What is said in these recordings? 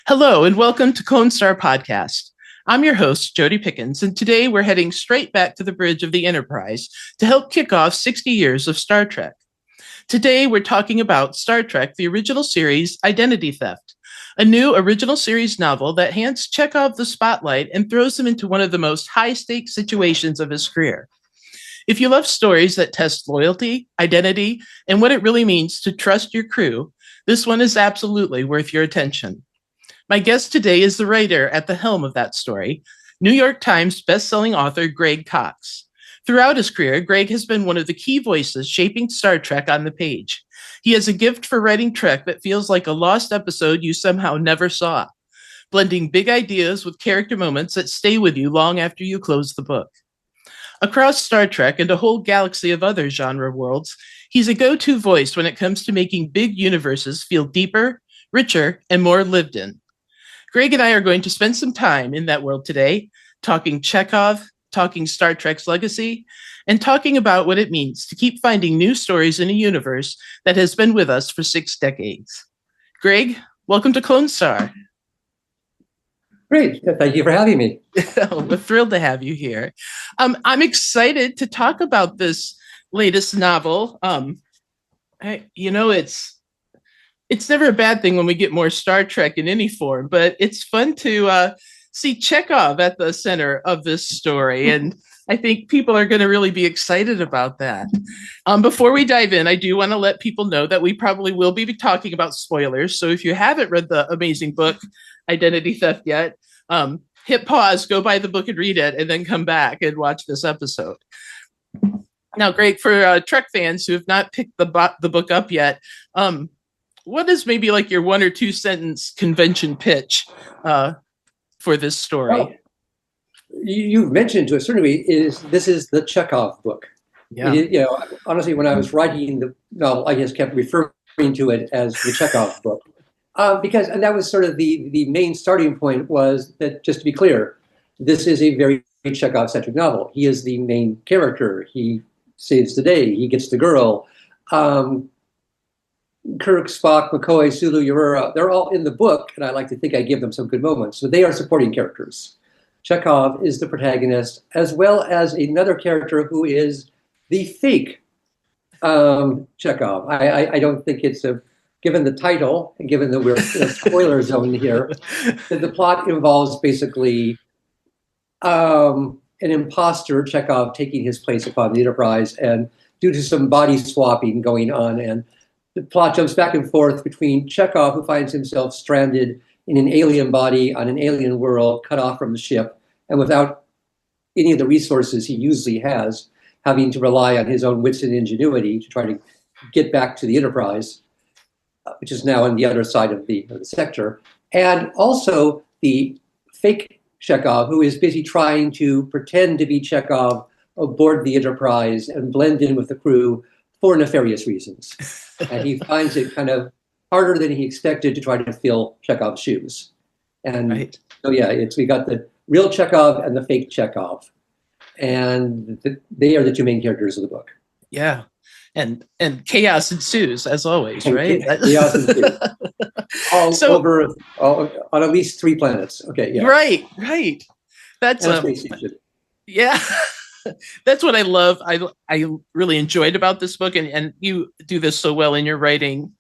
Hello, and welcome to Clonestar Podcast. I'm your host, Jodi Pickens, and today we're heading straight back to the bridge of the Enterprise to help kick off 60 years of Star Trek. Today, we're talking about Star Trek, the original series, Identity Theft, a new original series novel that hands Chekov the spotlight and throws him into one of the most high-stakes situations of his career. If you love stories that test loyalty, identity, and what it really means to trust your crew, this one is absolutely worth your attention. My guest today is the writer at the helm of that story, New York Times bestselling author Greg Cox. Throughout his career, Greg has been one of the key voices shaping Star Trek on the page. He has a gift for writing Trek that feels like a lost episode you somehow never saw, blending big ideas with character moments that stay with you long after you close the book. Across Star Trek and a whole galaxy of other genre worlds, he's a go-to voice when it comes to making big universes feel deeper, richer, and more lived in. Greg and I are going to spend some time in that world today, talking Chekov, talking Star Trek's legacy, and talking about what it means to keep finding new stories in a universe that has been with us for 6 decades. Greg, welcome to Clonestar. Great. Thank you for having me. We're thrilled to have you here. I'm excited to talk about this latest novel. It's never a bad thing when we get more Star Trek in any form, but it's fun to see Chekov at the center of this story. And I think people are going to really be excited about that. Before we dive in, I do want to let people know that we probably will be talking about spoilers. So if you haven't read the amazing book, Identity Theft, yet, hit pause, go buy the book and read it, and then come back and watch this episode. Now, Greg, for Trek fans who have not picked the book up yet, what is maybe like your 1 or 2 sentence convention pitch for this story? Well, you've mentioned to a certain degree this is the Chekov book. Yeah. Honestly, when I was writing the novel, I just kept referring to it as the Chekov book and that was sort of the main starting point. Was that, just to be clear, this is a very Chekov-centric novel. He is the main character. He saves the day. He gets the girl. Kirk, Spock, McCoy, Sulu, Uhura, they're all in the book, and I like to think I give them some good moments. So they are supporting characters. Chekov is the protagonist, as well as another character who is the fake Chekov. I don't think it's given the title, and given that we're in a spoiler zone here, that the plot involves basically an imposter, Chekov, taking his place upon the Enterprise, and due to some body swapping going on, and the plot jumps back and forth between Chekov, who finds himself stranded in an alien body on an alien world, cut off from the ship, and without any of the resources he usually has, having to rely on his own wits and ingenuity to try to get back to the Enterprise, which is now on the other side of the sector. And also the fake Chekov, who is busy trying to pretend to be Chekov aboard the Enterprise and blend in with the crew for nefarious reasons. And he finds it kind of harder than he expected to try to fill Chekov's shoes. And right. So we got the real Chekov and the fake Chekov. And they are the 2 main characters of the book. Yeah. And chaos ensues, as always, right? Chaos ensues. On at least 3 planets. Okay, yeah. Right. That's yeah. That's what I love. I really enjoyed about this book, and you do this so well in your writing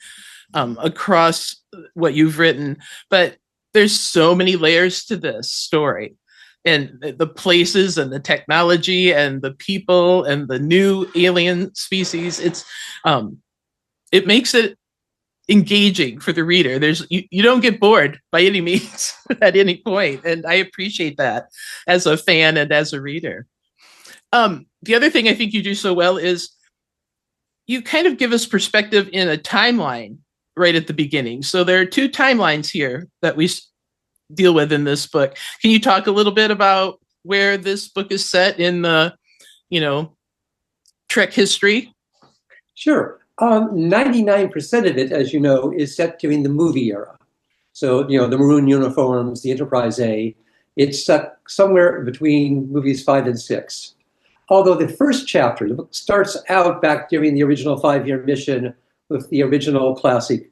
across what you've written. But there's so many layers to this story, and the places and the technology and the people and the new alien species. It makes it engaging for the reader. You don't get bored by any means at any point, and I appreciate that as a fan and as a reader. The other thing I think you do so well is you kind of give us perspective in a timeline right at the beginning. So there are 2 timelines here that we deal with in this book. Can you talk a little bit about where this book is set in the, Trek history? Sure. 99% of it, as you know, is set during the movie era. So, the maroon uniforms, the Enterprise A, it's set somewhere between movies 5 and 6. Although the first chapter, the book starts out back during the original 5-year mission with the original classic,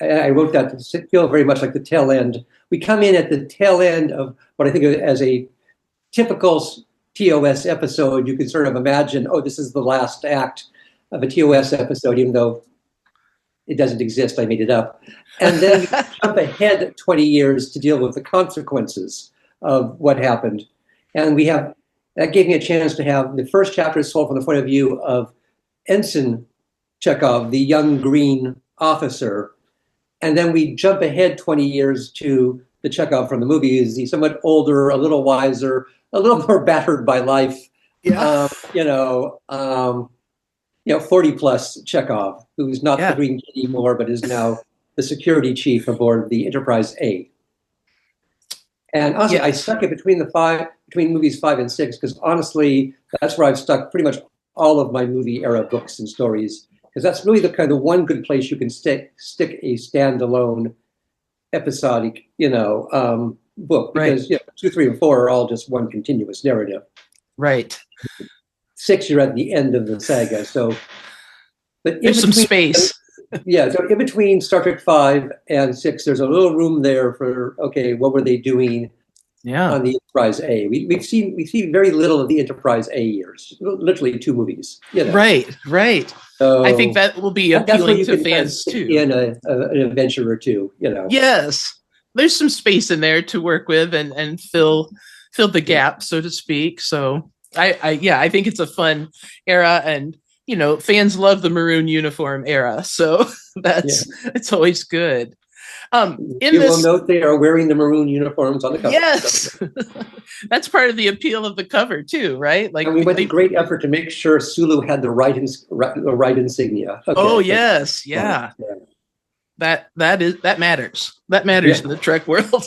I wrote that to feel very much like the tail end. We come in at the tail end of what I think of as a typical TOS episode. You can sort of imagine, oh, this is the last act of a TOS episode, even though it doesn't exist. I made it up. And then we jump ahead 20 years to deal with the consequences of what happened. And that gave me a chance to have the first chapter told from the point of view of Ensign Chekov, the young green officer. And then we jump ahead 20 years to the Chekov from the movies. He's somewhat older, a little wiser, a little more battered by life. Yeah. 40 plus Chekov, who's not the green kid anymore, but is now the security chief aboard the Enterprise A. And honestly, I stuck it between movies 5 and 6, because honestly, that's where I've stuck pretty much all of my movie era books and stories, because that's really the kind of one good place you can stick a standalone episodic, book, because 2, 3, and 4 are all just one continuous narrative. Right. 6, you're at the end of the saga. So, but there's some space. So in between Star Trek 5 and 6, there's a little room there for, okay, what were they doing on the Enterprise A? We've seen very little of the Enterprise A years, literally 2 movies. Right. So I think that will be appealing to fans too. In an adventure or two, Yes, there's some space in there to work with and fill the gap, so to speak. So I think it's a fun era, and fans love the maroon uniform era, so it's always good. Will note they are wearing the maroon uniforms on the cover. Yes, that's part of the appeal of the cover too, right? Like, and we went to great effort to make sure Sulu had the right insignia. Okay. Oh yes, that matters. That matters in the Trek world.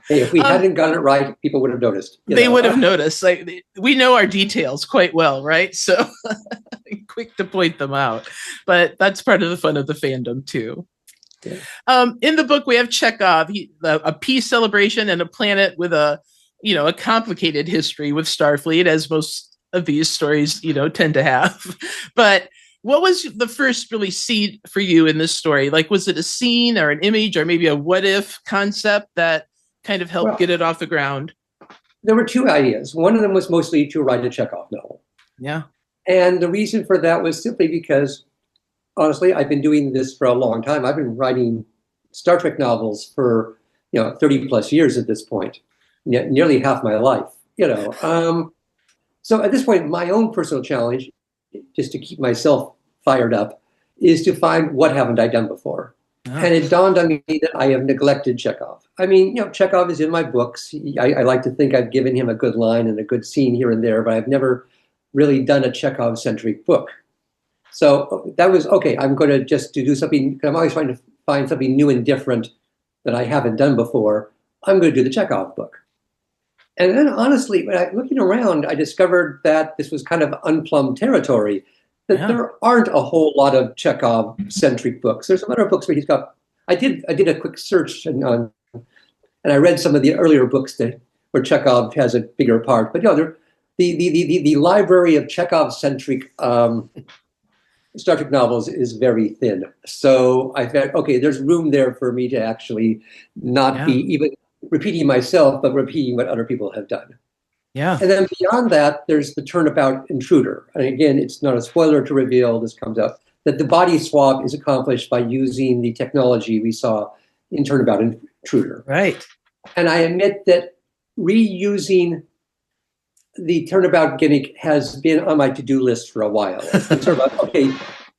Hey, if we hadn't gotten it right, people would have noticed. They would have noticed. Like, we know our details quite well, right? So quick to point them out. But that's part of the fun of the fandom too. Yeah. In the book, we have Chekov, a peace celebration and a planet with a complicated history with Starfleet, as most of these stories, tend to have. But what was the first really seed for you in this story? Like, was it a scene or an image or maybe a what if concept that kind of helped get it off the ground? There were 2 ideas. One of them was mostly to write a Chekov novel. Yeah. And the reason for that was simply because, honestly, I've been doing this for a long time. I've been writing Star Trek novels for 30 plus years at this point, nearly half my life. So at this point, my own personal challenge, just to keep myself fired up, is to find what haven't I done before. Oh. And it dawned on me that I have neglected Chekov. I mean, Chekov is in my books. I like to think I've given him a good line and a good scene here and there, but I've never really done a Chekov-centric book. So that was, okay, I'm going to just do something. I'm always trying to find something new and different that I haven't done before. I'm going to do the Chekov book. And then honestly, looking around, I discovered that this was kind of unplumbed territory, that there aren't a whole lot of Chekov-centric books. There's some other books where he's got, I did a quick search and I read some of the earlier books where Chekov has a bigger part. But the library of Chekhov-centric Star Trek novels is very thin. So I thought, okay, there's room there for me to actually not be even repeating myself, but repeating what other people have done. Yeah. And then beyond that, there's the turnabout intruder. And again, it's not a spoiler to reveal, this comes out, that the body swap is accomplished by using the technology we saw in Turnabout Intruder. Right. And I admit that reusing the Turnabout gimmick has been on my to-do list for a while. It's sort of, okay,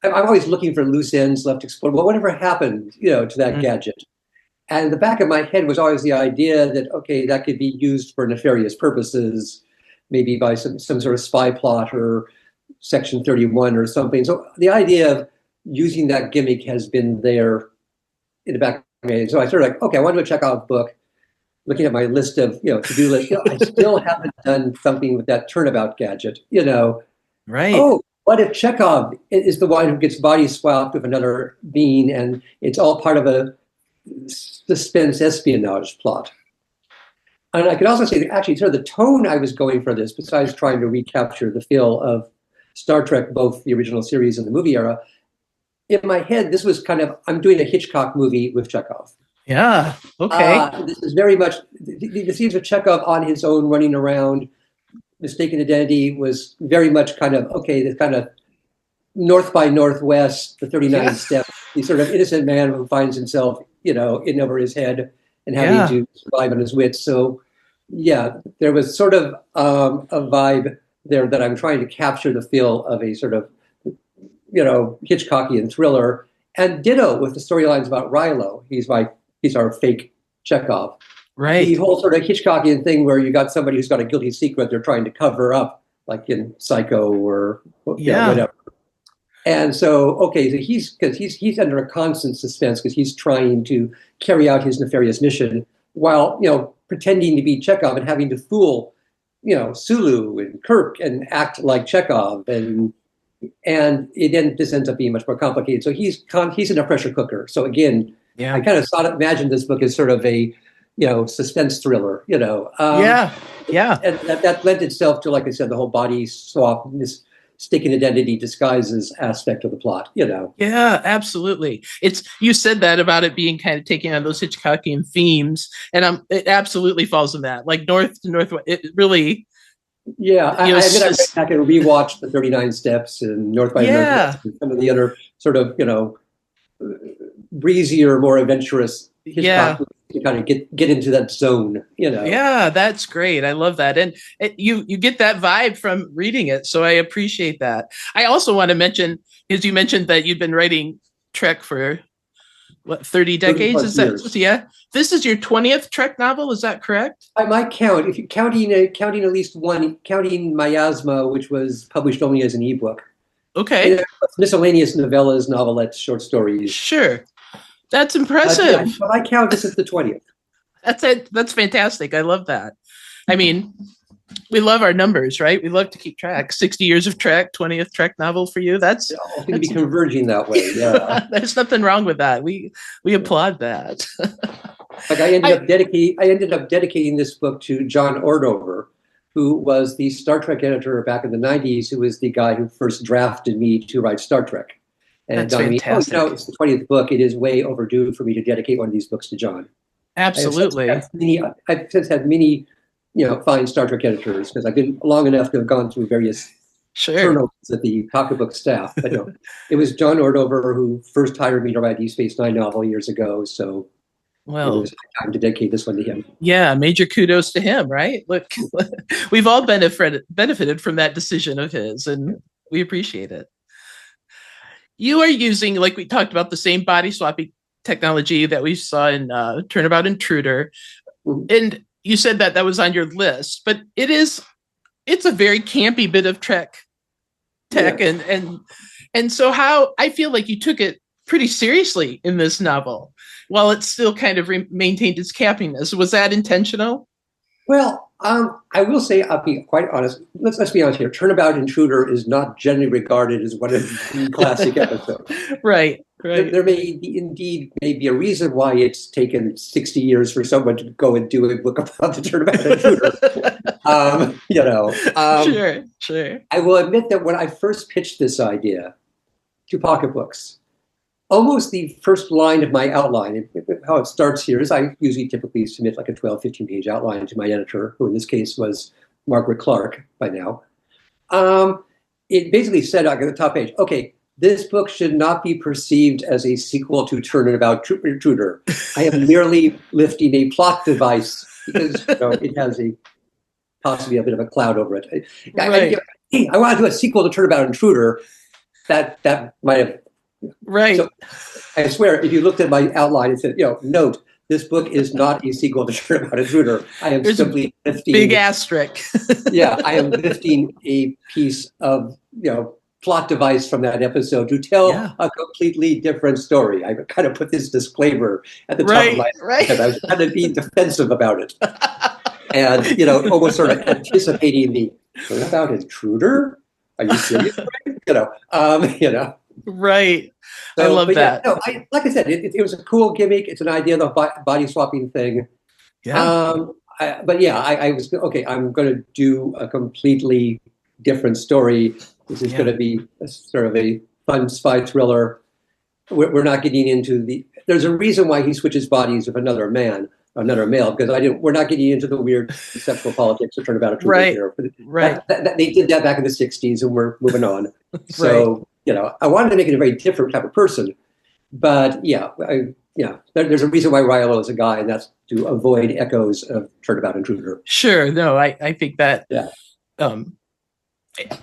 I'm always looking for loose ends left to explore. Well, whatever happened, to that gadget? And the back of my head was always the idea that, okay, that could be used for nefarious purposes, maybe by some sort of spy plot or Section 31 or something. So the idea of using that gimmick has been there in the back of my head. So I sort of like, okay, I want to do a Chekov book. Looking at my list of, to-do list, I still haven't done something with that turnabout gadget, Right. Oh, what if Chekov is the one who gets body swapped with another being and it's all part of a suspense espionage plot? And I could also say that actually sort of the tone I was going for this, besides trying to recapture the feel of Star Trek, both the original series and the movie era, in my head, this was kind of, I'm doing a Hitchcock movie with Chekov. Yeah. Okay. This is very much, the scenes with Chekov on his own, running around, mistaken identity was very much kind of, okay, this kind of North by Northwest, the 39 steps, the sort of innocent man who finds himself, in over his head and having to survive on his wits. So, yeah, there was sort of a vibe there that I'm trying to capture the feel of a sort of, Hitchcockian thriller, and ditto with the storylines about Rilo. He's our fake Chekov. Right. The whole sort of Hitchcockian thing where you got somebody who's got a guilty secret they're trying to cover up, like in Psycho or whatever. And so, okay, so he's under a constant suspense because he's trying to carry out his nefarious mission while, pretending to be Chekov and having to fool, Sulu and Kirk and act like Chekov, and this ends up being much more complicated. So he's in a pressure cooker. So again, I kind of imagined this book as sort of a suspense thriller. And that lent itself to, like I said, the whole body swap, mistaken identity disguises aspect of the plot. Yeah, absolutely. You said that about it being kind of taking on those Hitchcockian themes, and it absolutely falls in that, like north to northwest. It really. Yeah, I went back and rewatched the 39 Steps and North by Northwest and some of the other sort of, breezier, more adventurous Hitchcock to kind of get into that zone, Yeah, that's great. I love that. And you get that vibe from reading it. So I appreciate that. I also want to mention, because you mentioned that you've been writing Trek for 30 decades? Is that years. Yeah? This is your 20th Trek novel, is that correct? I might count, if you're counting at least one, counting Miasma, which was published only as an ebook. Okay. Miscellaneous novellas, novelettes, short stories. Sure. That's impressive. But I count this as the 20th. That's it. That's fantastic. I love that. I mean, we love our numbers, right? We love to keep track. 60 years of Trek, 20th Trek novel for you. That's going to be converging that way. Yeah. There's nothing wrong with that. We applaud that. Like I ended up dedicating this book to John Ordover, who was the Star Trek editor back in the 90s, who was the guy who first drafted me to write Star Trek. And that's fantastic. It's the 20th book. It is way overdue for me to dedicate one of these books to John. Absolutely. I've since had many, fine Star Trek editors, because I've been long enough to have gone through various turnovers at the pocketbook staff. But it was John Ordover who first hired me to write Deep Space Nine novel years ago. So it was time to dedicate this one to him. Yeah, major kudos to him, right? Look, we've all benefited from that decision of his, and we appreciate it. You are using, like we talked about, the same body swapping technology that we saw in Turnabout Intruder. Mm-hmm. And you said that was on your list, but it's a very campy bit of Trek tech. Yeah. And so how I feel like you took it pretty seriously in this novel, while it still kind of maintained its campiness. Was that intentional? Well, I will say, I'll be quite honest. Let's be honest here. Turnabout Intruder is not generally regarded as one of the classic episodes. Right. There may be a reason why it's taken 60 years for someone to go and do a book about the Turnabout Intruder. Sure. I will admit that when I first pitched this idea to Pocketbooks, almost the first line of my outline, how it starts here is I usually typically submit like a 12, 15-page outline to my editor, who in this case was Margaret Clark by now. It basically said on the top page, okay, this book should not be perceived as a sequel to Turnabout Intruder. I am merely lifting a plot device because it has possibly a bit of a cloud over it. I want to do a sequel to Turnabout Intruder. That might have. Right. So I swear, if you looked at my outline, it said, note, this book is not a sequel to Turnabout Intruder. I am simply lifting. Big asterisk. I am lifting a piece of, plot device from that episode to tell a completely different story. I kind of put this disclaimer at the top of my head because I was kind of being defensive about it. And, almost sort of anticipating the Turnabout Intruder? Are you serious? Right. So, I love that. Like I said, it was a cool gimmick. It's an idea of the body swapping thing. Yeah. I was, okay, I'm going to do a completely different story. This is going to be a sort of a fun spy thriller. we're not getting into there's a reason why he switches bodies with another male, because we're not getting into the weird sexual politics of turnabout of truth here. Right. They did that back in the 60s, and we're moving on. So, I wanted to make it a very different type of person. But there's a reason why Rilo is a guy, and that's to avoid echoes of Turnabout Intruder. Sure. No, I think that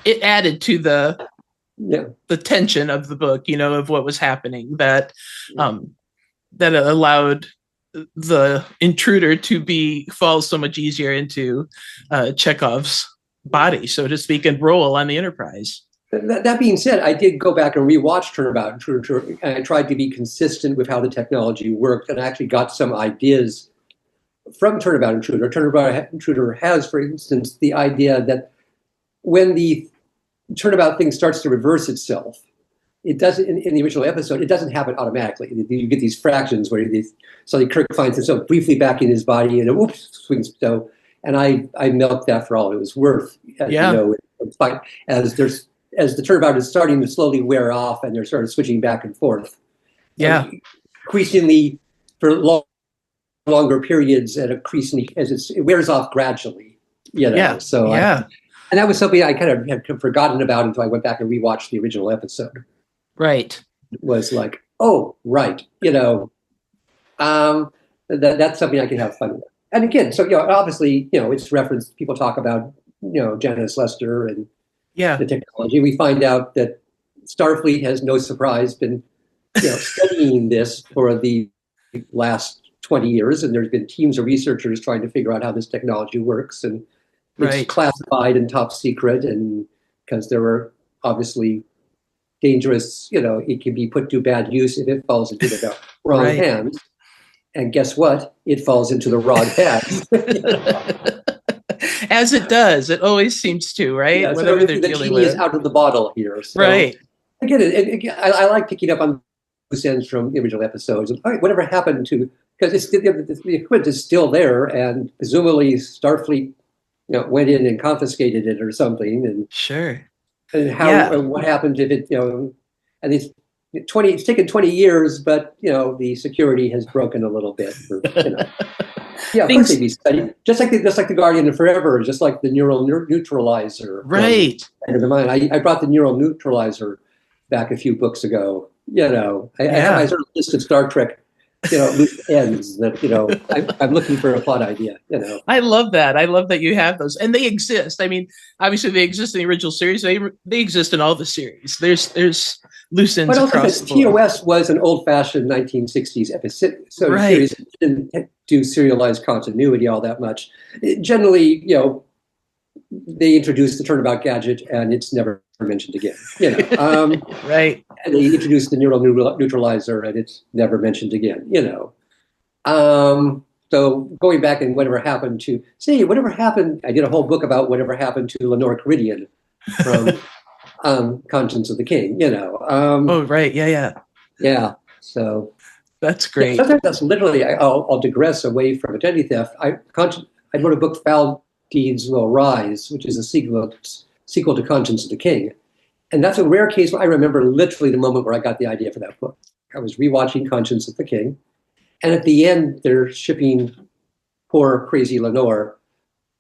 it added to the tension of the book, of what was happening, that allowed the intruder to fall so much easier into Chekov's body, so to speak, and role on the Enterprise. That being said, I did go back and rewatch Turnabout Intruder, and I tried to be consistent with how the technology worked, and I actually got some ideas from Turnabout Intruder. Turnabout Intruder has, for instance, the idea that when the turnabout thing starts to reverse itself, it doesn't, in the original episode, it doesn't happen automatically. You get these fractions where suddenly Kirk finds himself briefly back in his body, and whoops, swings. So, and I milked that for all it was worth. As the turnabout is starting to slowly wear off, and they're sort of switching back and forth. Yeah. Increasingly for longer periods, and increasingly as it wears off gradually. So and that was something I kind of had forgotten about until I went back and rewatched the original episode. Right. It was like, oh, right. That's something I can have fun with. And again, so, obviously, it's referenced, people talk about, Janice Lester and the technology. We find out that Starfleet has, no surprise, been, studying this for the last 20 years. And there's been teams of researchers trying to figure out how this technology works. And it's classified and top secret, and because there were obviously dangerous, it can be put to bad use if it falls into the wrong hands. And guess what? It falls into the wrong hands. As it does. It always seems to, right? Yeah, whatever they're the dealing genie with. is out of the bottle here. So, right. Again, I like picking up on loose ends from the original episodes. All right, whatever happened to, because the equipment is still there, and presumably Starfleet went in and confiscated it or something, and and how and what happened if it and it's taken 20 years, but the security has broken a little bit. Of course they'd be studied, just like the Guardian of Forever, just like the neural neutralizer. Right. I brought the neural neutralizer back a few books ago. I have my sort of list of Star Trek loose ends that, I'm looking for a plot idea, I love that. I love that you have those, and they exist. I mean, obviously they exist in the original series. They exist in all the series. There's loose ends across the board. TOS was an old-fashioned 1960s episode series. It didn't do serialized continuity all that much. Generally, they introduced the turnabout gadget, and it's never mentioned again. Right. And they introduced the neural neutralizer, and it's never mentioned again. So going back and whatever happened to I did a whole book about whatever happened to Lenore Caridian from Conscience of the King. Oh, right. Yeah. So that's great. Sometimes that's literally. I'll digress away from identity theft. I wrote a book, Foul Deeds Will Rise, which is a sequel to Conscience of the King. And that's a rare case where I remember literally the moment where I got the idea for that book. I was rewatching Conscience of the King. And at the end, they're shipping poor, crazy Lenore,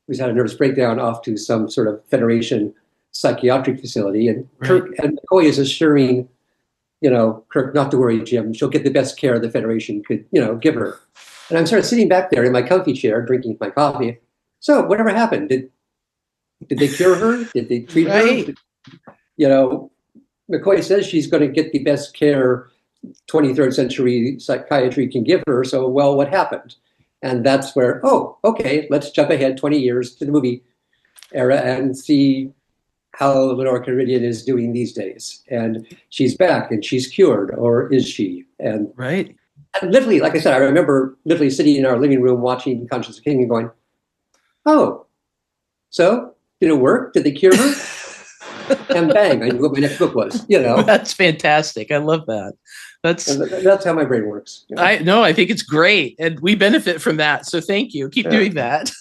who's had a nervous breakdown, off to some sort of Federation psychiatric facility. And Kirk and McCoy is assuring, Kirk, not to worry, Jim, she'll get the best care the Federation could, give her. And I'm sort of sitting back there in my comfy chair, drinking my coffee. So whatever happened? Did they cure her? Did they treat her? McCoy says she's going to get the best care 23rd century psychiatry can give her. So, what happened? And that's where, okay, let's jump ahead 20 years to the movie era and see how Lenore Caridian is doing these days. And she's back and she's cured, or is she? And literally, like I said, I remember literally sitting in our living room watching Conscience of the King and going, oh, so did it work? Did they cure her? And bang, I knew what my next book was. That's fantastic. I love that. That's how my brain works. I think it's great, and we benefit from that. So thank you. Keep doing that.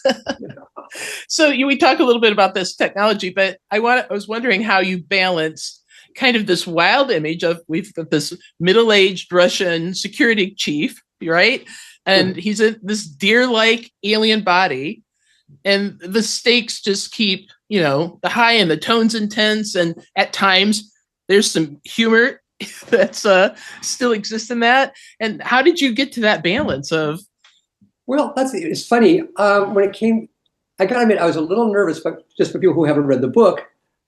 So we talk a little bit about this technology, but I was wondering how you balance kind of this wild image of we've got this middle-aged Russian security chief, right? And he's in this deer-like alien body, and the stakes just keep, the high and the tone's intense, and at times there's some humor that's still exists in that. And how did you get to that balance of? Well, it's funny. When it came, I gotta admit, I was a little nervous, but just for people who haven't read the book,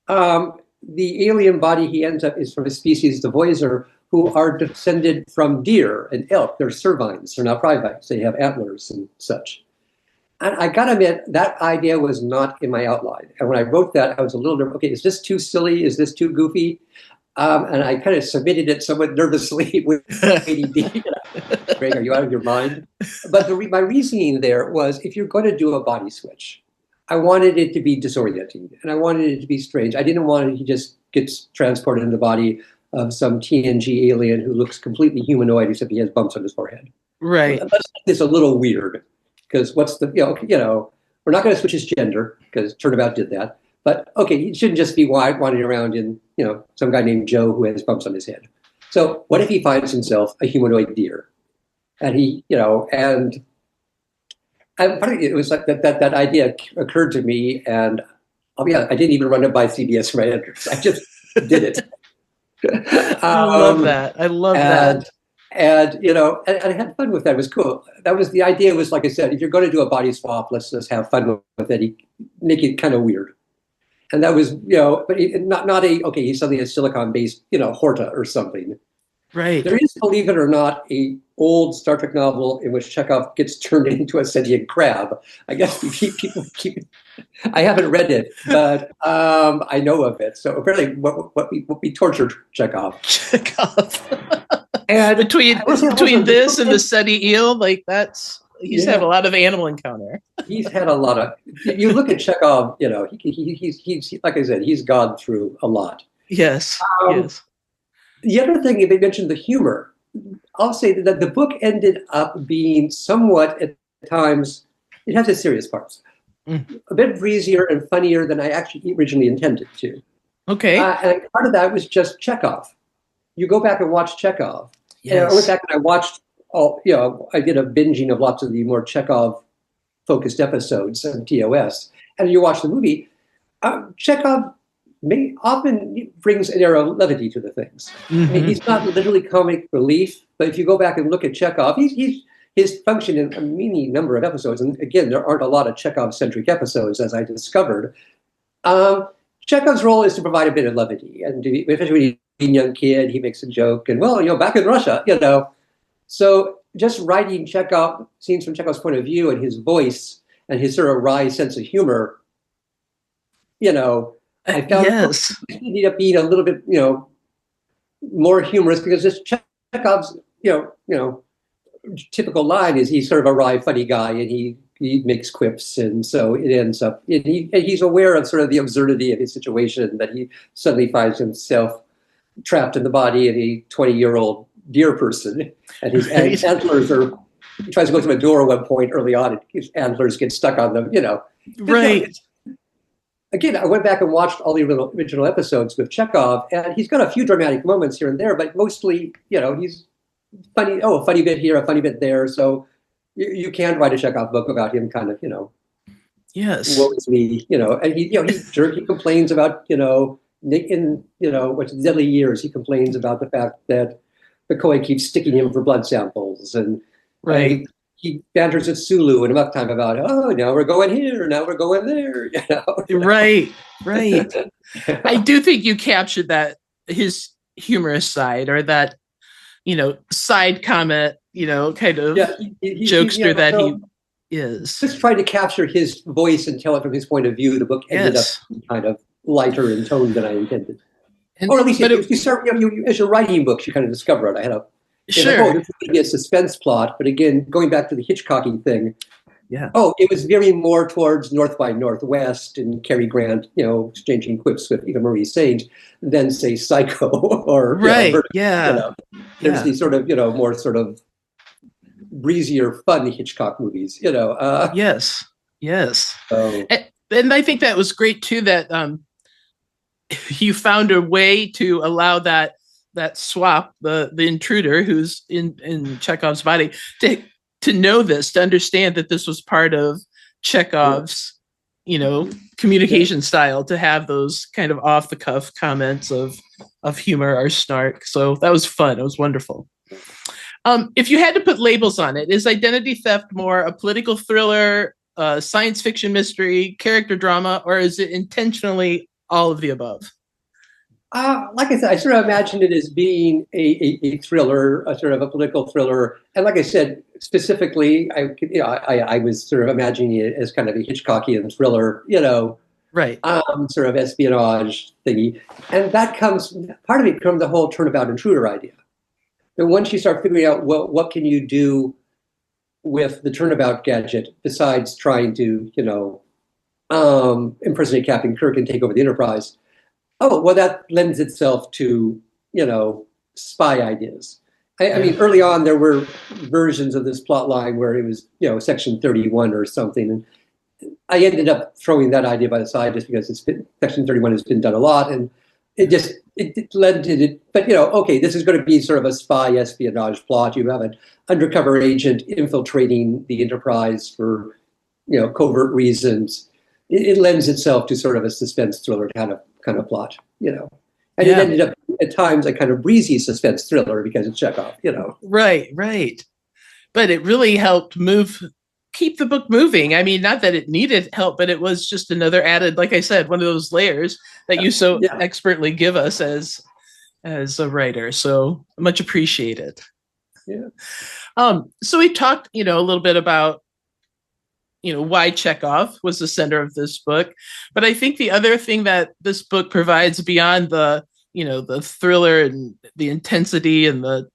the alien body he ends up is from a species, the Voyzr, who are descended from deer and elk. They're cervines, they're not privates. They have antlers and such. And I gotta admit, that idea was not in my outline. And when I wrote that, I was a little nervous. Okay, is this too silly? Is this too goofy? And I kind of submitted it somewhat nervously with ADD. Greg, are you out of your mind? But my reasoning there was, if you're going to do a body switch, I wanted it to be disorienting, and I wanted it to be strange. I didn't want it to just get transported in the body of some TNG alien who looks completely humanoid, except he has bumps on his forehead. Right. Let's make this a little weird, because we're not going to switch his gender, because Turnabout did that. But okay, he shouldn't just be wandering around in, some guy named Joe who has bumps on his head. So what if he finds himself a humanoid deer? And he, and it was like that idea occurred to me, and I didn't even run it by CBS for my editors. I just did it. I love that. And I had fun with that. It was cool. That was the idea. Was like I said, if you're going to do a body swap, let's just have fun with it. Make it kind of weird. And that was, but not he's suddenly a silicon-based, Horta or something. Right. There is, believe it or not, a old Star Trek novel in which Chekov gets turned into a sentient crab. I guess people keep. I haven't read it, but I know of it. So apparently, what we tortured Chekov. And between this and the SETI eel, like he's had a lot of animal encounter. He's had a lot of. You look at Chekov, he's like I said, he's gone through a lot. Yes. Yes. The other thing, they mentioned the humor. I'll say that the book ended up being somewhat, at times, it has its serious parts, a bit breezier and funnier than I actually originally intended to. Okay. And part of that was just Chekov. You go back and watch Chekov. Yes. And I went back and I watched I did a binging of lots of the more Chekov-focused episodes on TOS. And you watch the movie, Chekov often brings an air of levity to the things. Mm-hmm. I mean, he's not literally comic relief, but if you go baback and look at Chekov, his function in a many number of episodes, and again, there aren't a lot of Chekov-centric episodes, as I discovered. Chekov's role is to provide a bit of levity, and especially when he's a young kid, he makes a joke, and back in Russia, So just writing Chekov, scenes from Chekov's point of view and his voice and his sort of wry sense of humor, I found it ended up being a little bit, more humorous, because this Chekov's, typical line is he's sort of a wry, funny guy, and he makes quips, and so it ends up. He's aware of sort of the absurdity of his situation, that he suddenly finds himself trapped in the body of a 20-year-old deer person, and his antlers are. He tries to go through a door at one point early on, and his antlers get stuck on them. Right. Again, I went back and watched all the original episodes with Chekov, and he's got a few dramatic moments here and there, but mostly, he's funny. Oh, a funny bit here, a funny bit there. So you can write a Chekov book about him, kind of, Yes. Woe is me, and he's jerk. He complains about, in what's Deadly Years. He complains about the fact that McCoy keeps sticking him for blood samples, and right. He banters with Sulu in enough time about, now we're going here, now we're going there. Right. I do think you captured that, his humorous side, or that, side comment, kind of jokester that he is. Just trying to capture his voice and tell it from his point of view. The book ended up kind of lighter in tone than I intended. Or at least you start, as you're writing books, you kind of discover it. I had a this is going to be a suspense plot, but again, going back to the Hitchcocking thing. Yeah. It was very more towards North by Northwest and Cary Grant, exchanging quips with Eva Marie Saint than say Psycho or right. There's these sort of more sort of breezier, fun Hitchcock movies. Yes. And I think that was great too. That you found a way to allow that swap, the intruder who's in Chekov's body, to know this, to understand that this was part of Chekov's, communication style, to have those kind of off the cuff comments of humor or snark. So that was fun. It was wonderful. If you had to put labels on it, is Identity Theft more a political thriller, science fiction mystery, character drama, or is it intentionally all of the above? Like I said, I sort of imagined it as being a thriller, a sort of a political thriller. And like I said, specifically, I was sort of imagining it as kind of a Hitchcockian thriller, right, sort of espionage thingy. And that comes, part of it comes the whole turnabout intruder idea. And once you start figuring out what can you do with the turnabout gadget besides trying to, impersonate Captain Kirk and take over the Enterprise. Oh, well, that lends itself to, spy ideas. I mean, early on, there were versions of this plot line where it was, Section 31 or something. And I ended up throwing that idea by the side just because Section 31 has been done a lot. And it led to it. But, okay, this is going to be sort of a spy espionage plot. You have an undercover agent infiltrating the Enterprise for, covert reasons. It lends itself to sort of a suspense thriller kind of plot, And it ended up at times a kind of breezy suspense thriller because it's Chekov, Right. But it really helped keep the book moving. I mean, not that it needed help, but it was just another added, like I said, one of those layers that you so expertly give us as a writer. So much appreciated. Yeah. So we talked, a little bit about why Chekov was the center of this book. But I think the other thing that this book provides beyond the thriller and the intensity and the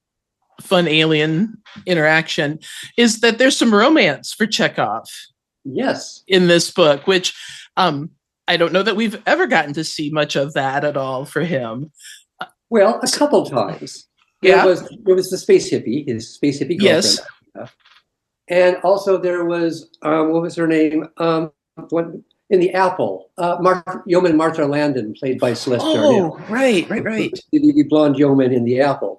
fun alien interaction is that there's some romance for Chekov. Yes. In this book, which I don't know that we've ever gotten to see much of that at all for him. Well, a couple times. Yeah. There was the space hippie, his space hippie girlfriend. Yes. And also there was, what was her name? In the Apple, Yeoman Martha Landon, played by Celeste Darnell. Right. The blonde yeoman in the Apple.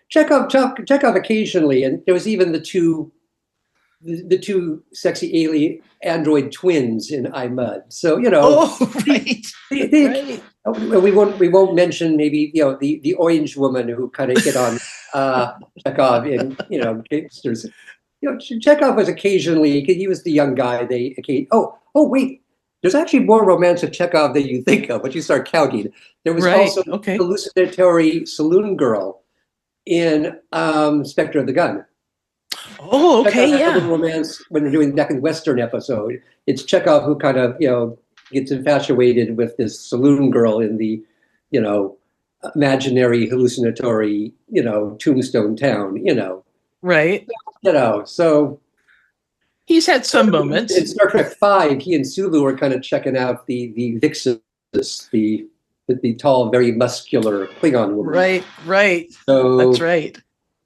Chekov occasionally, and there was even the two sexy alien android twins in I, Mud. So right. We won't mention maybe the orange woman who kind of hit on Chekov in gangsters. Chekov was occasionally, he was the young guy. Wait, there's actually more romance of Chekov than you think of. Once you start counting, there was also hallucinatory saloon girl in Spectre of the Gun. Oh, okay, Chekov had a romance when they're doing the second Western episode. It's Chekov who kind of gets infatuated with this saloon girl in the imaginary hallucinatory Tombstone town. Right. So he's had some moments. In Star Trek V, he and Sulu are kind of checking out the Vixus, the tall, very muscular Klingon woman. Right. So that's right.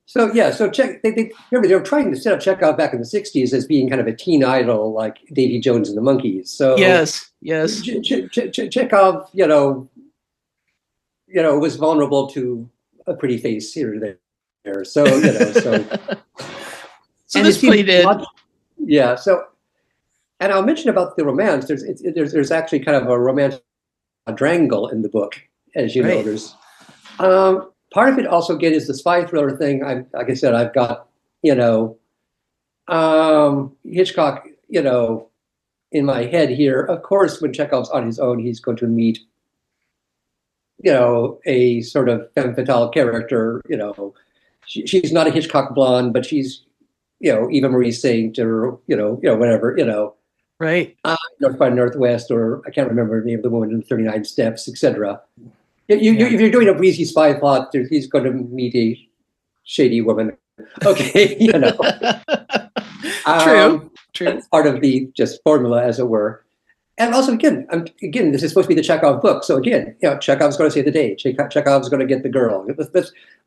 So they were trying to set up Chekov back in the '60s as being kind of a teen idol like Davy Jones and the Monkees. So yes. Chekov, was vulnerable to a pretty face here and there. So so this played it. Yeah. So, and I'll mention about the romance. There's actually kind of a romance quadrangle in the book, as you know. There's part of it also again is the spy thriller thing. Like I said, I've got Hitchcock, in my head here. Of course, when Chekov's on his own, he's going to meet a sort of femme fatale character. She's not a Hitchcock blonde, but she's Eva Marie Saint or whatever. Right. North by Northwest, or I can't remember the name of the woman in 39 Steps, etc. If you're doing a breezy spy plot, he's going to meet a shady woman. Okay, True. That's part of the just formula, as it were. And also, again, this is supposed to be the Chekov book. So again, Chekov's going to save the day. Chekov's going to get the girl.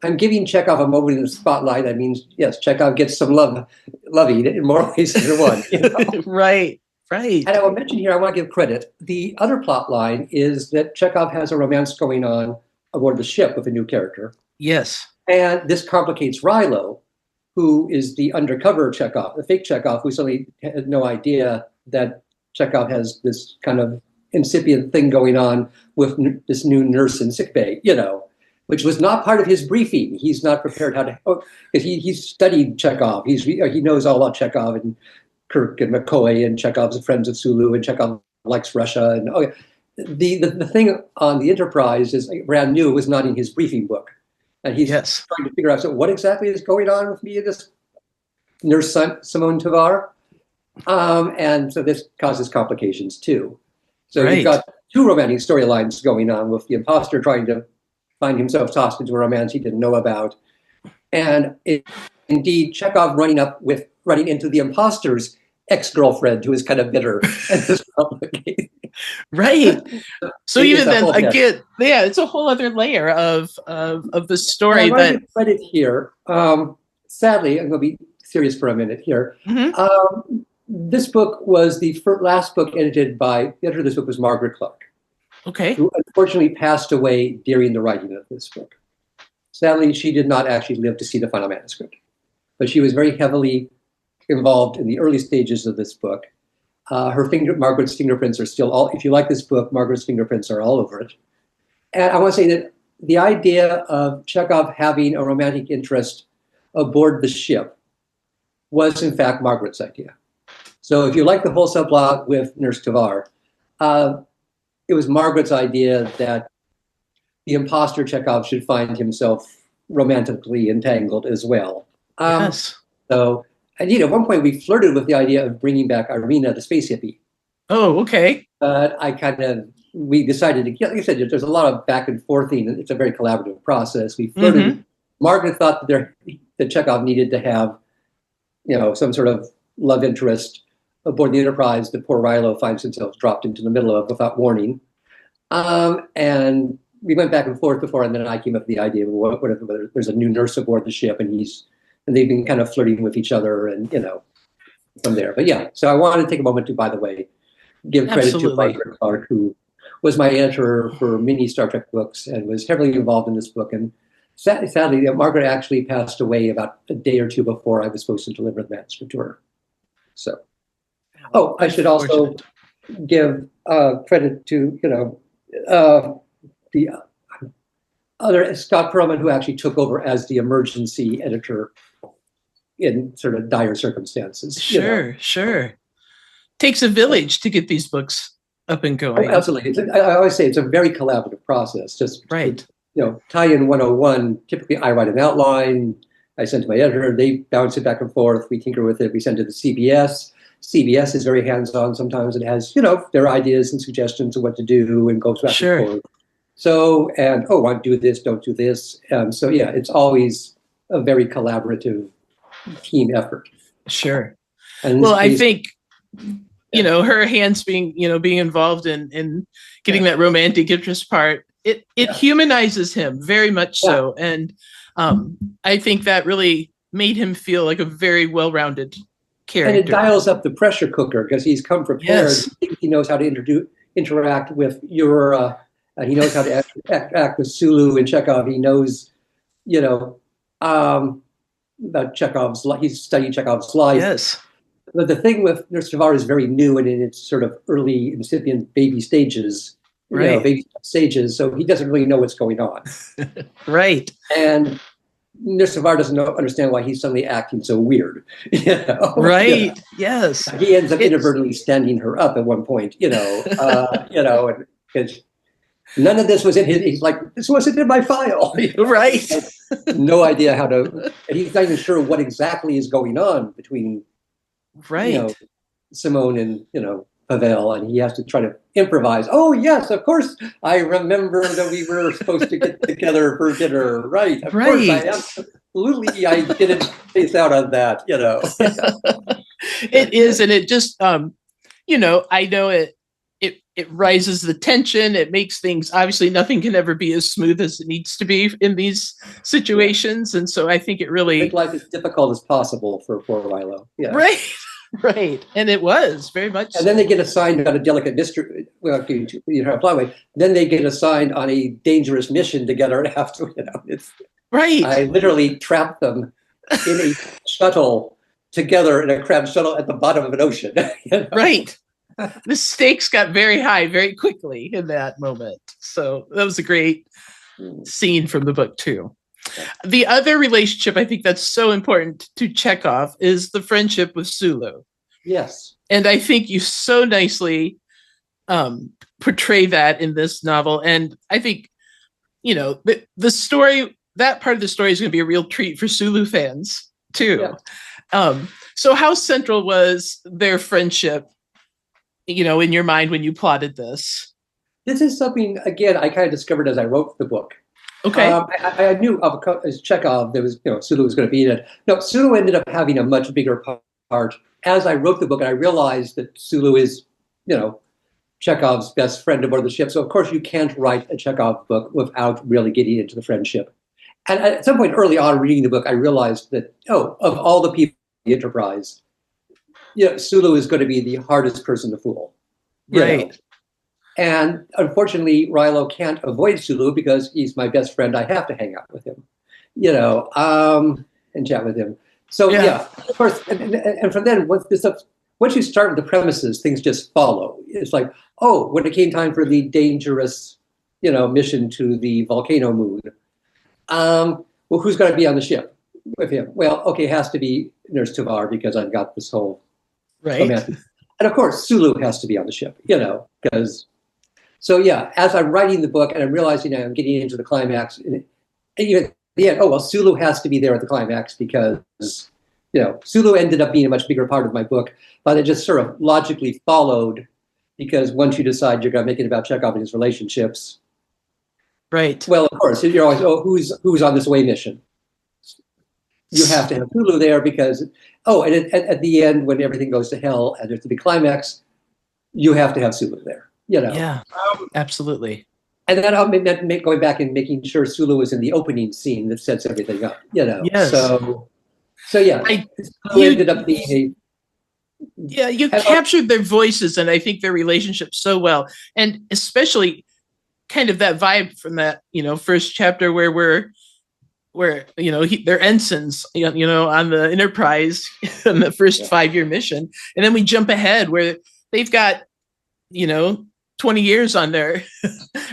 I'm giving Chekov a moment in the spotlight. That means, yes, Chekov gets some lovey in more ways than one. Right. Right. And I will mention here, I want to give credit. The other plot line is that Chekov has a romance going on aboard the ship with a new character. Yes. And this complicates Rilo, who is the undercover Chekov, the fake Chekov, who suddenly had no idea that Chekov has this kind of incipient thing going on with this new nurse in sickbay, which was not part of his briefing. He's not prepared how to, because he's studied Chekov. He knows all about Chekov and Kirk and McCoy, and Chekov's friends of Sulu, and Chekov likes Russia. And the thing on the Enterprise is brand new. It was not in his briefing book. And he's trying to figure out, so what exactly is going on with me and this nurse Simone Tovar? And so this causes complications too. So you've got two romantic storylines going on, with the imposter trying to find himself tossed into a romance he didn't know about. And indeed, Chekov running into the imposter's ex-girlfriend, who is kind of bitter. And this complicated. Right. So even then, again, it's a whole other layer of the story. I want to give credit here. Sadly, I'm going to be serious for a minute here. Mm-hmm. This book was the last book edited by, the editor of this book was Margaret Clark. Okay. Who unfortunately passed away during the writing of this book. Sadly, she did not actually live to see the final manuscript, but she was very heavily involved in the early stages of this book. Margaret's fingerprints are still if you like this book, Margaret's fingerprints are all over it. And I want to say that the idea of Chekov having a romantic interest aboard the ship was in fact Margaret's idea. So if you like the whole subplot with Nurse Tovar, it was Margaret's idea that the imposter Chekov should find himself romantically entangled as well. Yes. So, and at one point we flirted with the idea of bringing back Irina, the space hippie. Oh, okay. But we decided to, like I said, there's a lot of back and forthing, and it's a very collaborative process. We flirted. Mm-hmm. Margaret thought that Chekov needed to have, some sort of love interest aboard the Enterprise that poor Rilo finds himself dropped into the middle of without warning. And we went back and forth before, and then I came up with the idea of what if there's a new nurse aboard the ship, and they've been kind of flirting with each other, and from there. But yeah, so I wanted to take a moment to, by the way, give credit to Margaret Clark, who was my editor for many Star Trek books and was heavily involved in this book. And sadly, Margaret actually passed away about a day or two before I was supposed to deliver the manuscript to her. So, I should also give credit to the other Scott Perlman, who actually took over as the emergency editor in sort of dire circumstances. Sure. Takes a village to get these books up and going. Oh, absolutely. I always say it's a very collaborative process. Just right. Tie-in 101, typically I write an outline, I send to my editor, they bounce it back and forth, we tinker with it, we send it to CBS. CBS is very hands-on sometimes. It has, their ideas and suggestions of what to do and goes back and forth. So, and, I do this, don't do this. So, yeah, it's always a very collaborative team effort. Sure. And I think, her hands being involved in getting that romantic interest part, it humanizes him very much so. And I think that really made him feel like a very well-rounded character. And it dials up the pressure cooker because he's come prepared. Yes. He knows how to interact with Aurora, and he knows how to act with Sulu and Chekov. He knows, about Chekov's life. He's studied Chekov's life. Yes. But the thing with Nurse Tovar is very new and in its sort of early incipient baby stages. Baby stages. So he doesn't really know what's going on. Right. And Nurse Tovar doesn't understand why he's suddenly acting so weird. Right. Yes. He ends up inadvertently standing her up at one point, and none of this was in his, he's like, this wasn't in my file. Right. No idea how to, and he's not even sure what exactly is going on between, Simone and, Pavel, and he has to try to improvise. Oh, yes, of course. I remember that we were supposed to get together for dinner. Right. Of course, I didn't face out on that, It is, and it just, I know it rises the tension. It makes things, obviously nothing can ever be as smooth as it needs to be in these situations. And so I think it really make life as difficult as possible for poor Rilo. Yeah. Right. Right. And it was very much And then they get assigned on a delicate mystery, well, then they get assigned on a dangerous mission together after, it's, right. I literally trapped them in a shuttle together in a cramped shuttle at the bottom of an ocean. Right. The stakes got very high very quickly in that moment. So that was a great scene from the book too. The other relationship I think that's so important to Chekov is the friendship with Sulu. Yes. And I think you so nicely portray that in this novel. And I think, the story, that part of the story is going to be a real treat for Sulu fans too. Yeah. So how central was their friendship, in your mind when you plotted this? This is something, again, I kind of discovered as I wrote the book. Okay. I knew of Chekov, there was, Sulu was going to be in it. No, Sulu ended up having a much bigger part. As I wrote the book, I realized that Sulu is, Chekov's best friend aboard the ship. So, of course, you can't write a Chekov book without really getting into the friendship. And at some point early on reading the book, I realized that, of all the people in the Enterprise, Sulu is going to be the hardest person to fool. Right. And unfortunately, Rilo can't avoid Sulu because he's my best friend. I have to hang out with him, and chat with him. So, of course, and from then, once you start with the premises, things just follow. It's like, when it came time for the dangerous, mission to the volcano moon, well, who's going to be on the ship with him? Well, okay, it has to be Nurse Tovar because I've got this whole romantic. And of course, Sulu has to be on the ship, because. So as I'm writing the book and I'm realizing I'm getting into the climax, and even at the end, Sulu has to be there at the climax because, Sulu ended up being a much bigger part of my book, but it just sort of logically followed because once you decide you're going to make it about Chekov and his relationships, right? Well, of course, you're always, who's on this away mission? You have to have Sulu there because, and at the end when everything goes to hell and there's the big climax, you have to have Sulu there. Yeah, absolutely. And then I'll going back and making sure Sulu was in the opening scene that sets everything up. Yes. So you ended up being you captured their voices and I think their relationship so well, and especially kind of that vibe from that first chapter where they're ensigns on the Enterprise on the first 5-year mission, and then we jump ahead where they've got 20 years on their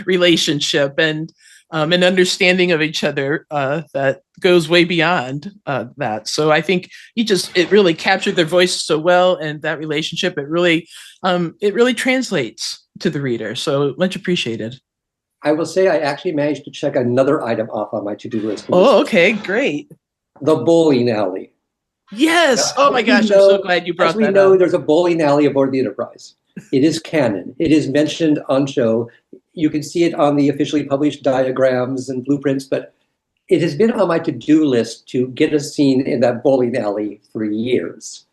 relationship and an understanding of each other that goes way beyond that. So I think it really captured their voices so well, and that relationship, it really translates to the reader. So much appreciated. I will say I actually managed to check another item off on my to-do list. Oh, okay, great. The bowling alley. Yes. Oh my gosh, I'm so glad you brought that up. As we know, there's a bowling alley aboard the Enterprise. It is canon. It is mentioned on show. You can see it on the officially published diagrams and blueprints, but it has been on my to-do list to get a scene in that bowling alley for years.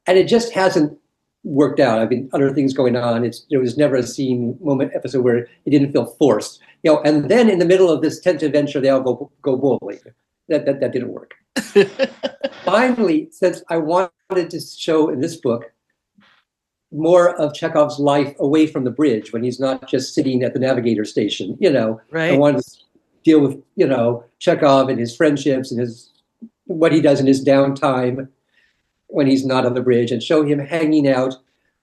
And it just hasn't worked out. I've been other things going on. There was never a scene, moment, episode where it didn't feel forced. And then in the middle of this tense adventure, they all go bowling. That didn't work. Finally, since I wanted to show in this book more of Chekov's life away from the bridge when he's not just sitting at the navigator station, right. I wanted to deal with, Chekov and his friendships and what he does in his downtime when he's not on the bridge, and show him hanging out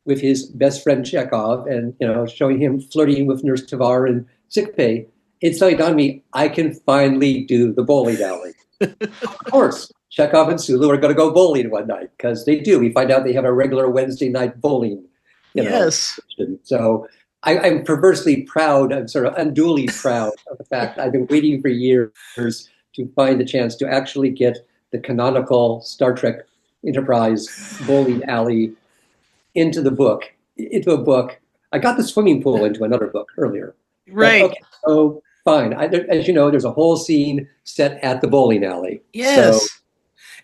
with his best friend Chekov and, showing him flirting with Nurse Tovar in sickbay. It's like on me, I can finally do the bowling alley. Of course, Chekov and Sulu are going to go bowling one night because they do. We find out they have a regular Wednesday night bowling. Yes. So I'm perversely proud. I'm sort of unduly proud of the fact I've been waiting for years to find the chance to actually get the canonical Star Trek Enterprise bowling alley into a book. I got the swimming pool into another book earlier. Right. Okay, so fine. As you know, there's a whole scene set at the bowling alley. Yes. So,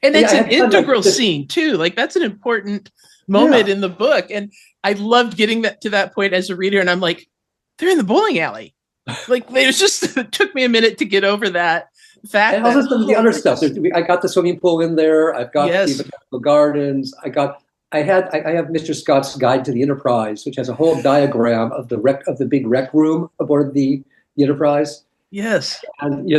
and it's an integral like scene too. Like that's an important moment in the book. And I loved getting to that point as a reader. And I'm like, they're in the bowling alley. Like it took me a minute to get over that fact. And also some of the other stuff. I got the swimming pool in there. I've got the botanical gardens. I got I have Mr. Scott's Guide to the Enterprise, which has a whole diagram of the big rec room aboard the Enterprise. Yes. And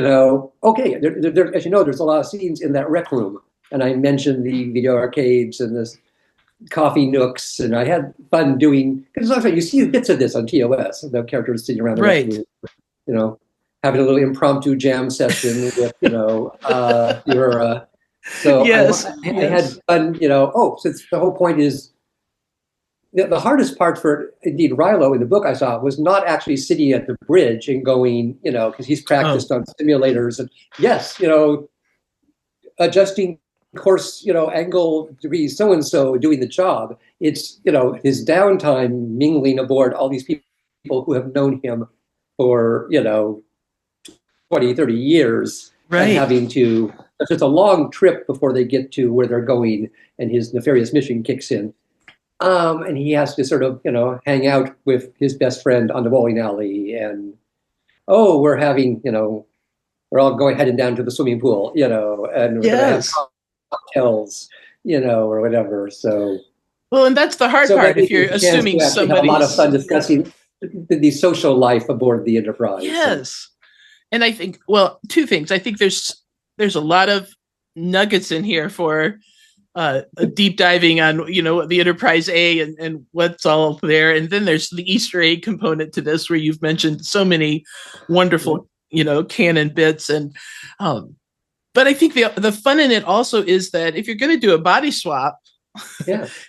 okay, as you know, there's a lot of scenes in that rec room, and I mentioned the video arcades and the coffee nooks, and I had fun doing, because also you see bits of this on TOS, the characters sitting around the rec room, having a little impromptu jam session with your. So yes. I had fun, since the whole point is the hardest part for indeed Rilo in the book I saw was not actually sitting at the bridge and going, because he's practiced on simulators and adjusting course, angle degrees, so-and-so doing the job. It's, his downtime mingling aboard all these people who have known him for, 20, 30 years. Right. And having to, it's just a long trip before they get to where they're going and his nefarious mission kicks in. And he has to sort of, hang out with his best friend on the bowling alley and, we're having, we're all heading down to the swimming pool, and we're going to have cocktails, or whatever. So, well, and that's the hard part. If you're assuming somebody, have a lot of fun discussing the social life aboard the Enterprise. Yes, and I think, well, two things. I think there's a lot of nuggets in here for a deep diving on the Enterprise A and what's all there, and then there's the Easter egg component to this, where you've mentioned so many wonderful canon bits and. But I think the fun in it also is that if you're going to do a body swap,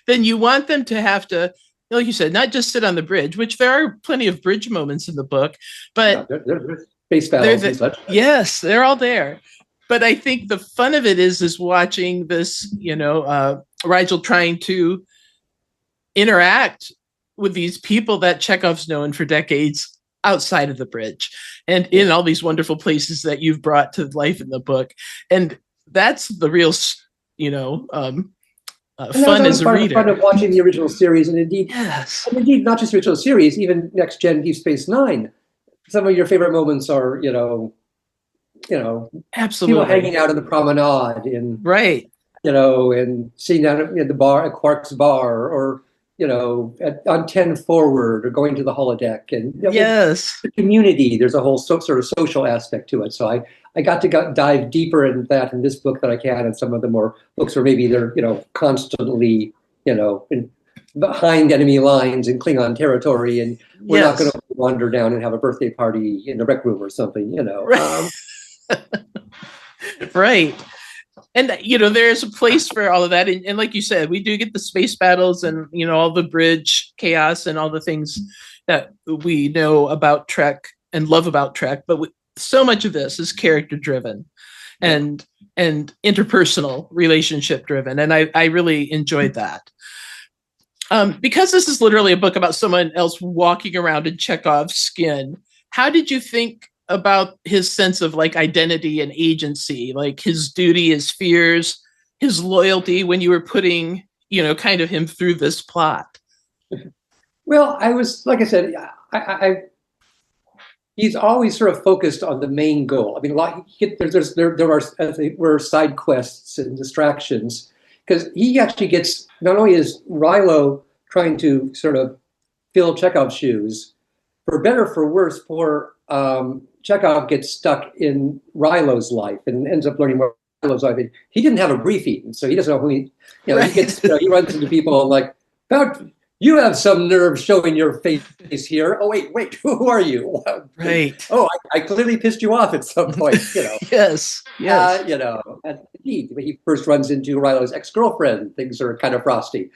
then you want them to have to, like you said, not just sit on the bridge, which there are plenty of bridge moments in the book, but they're space battles and such. Yes, they're all there. But I think the fun of it is watching this, Rigel trying to interact with these people that Chekov's known for decades outside of the bridge and in all these wonderful places that you've brought to life in the book. And that's the real, fun as a reader. Fun of watching the original series, and indeed, not just the original series, even Next Gen Deep Space Nine. Some of your favorite moments are, absolutely people hanging out in the promenade and and sitting down at the bar at Quark's bar, or on 10 forward, or going to the holodeck, and the community. There's a whole sort of social aspect to it. So I got to dive deeper in that in this book than I can in some of the more books where maybe they're constantly behind enemy lines in Klingon territory, and we're not going to wander down and have a birthday party in the rec room or something. Right. And, there's a place for all of that. And like you said, we do get the space battles and, all the bridge chaos and all the things that we know about Trek and love about Trek. But so much of this is character driven and interpersonal relationship driven. And I really enjoyed that. Because this is literally a book about someone else walking around in Chekov's skin, how did you think about his sense of identity and agency, his duty, his fears, his loyalty when you were putting, kind of him through this plot? Well, I was, like I said, he's always sort of focused on the main goal. I mean, there were side quests and distractions, because he actually gets, not only is Rilo trying to sort of fill Chekov's shoes, for better or for worse, Chekov gets stuck in Rilo's life and ends up learning more Rilo's life. He didn't have a briefing, so he doesn't know who he gets. He runs into people and you have some nerve showing your face here. Oh, wait, who are you? Right. Oh, I clearly pissed you off at some point. Yes. And indeed, when he first runs into Rilo's ex-girlfriend, things are kind of frosty.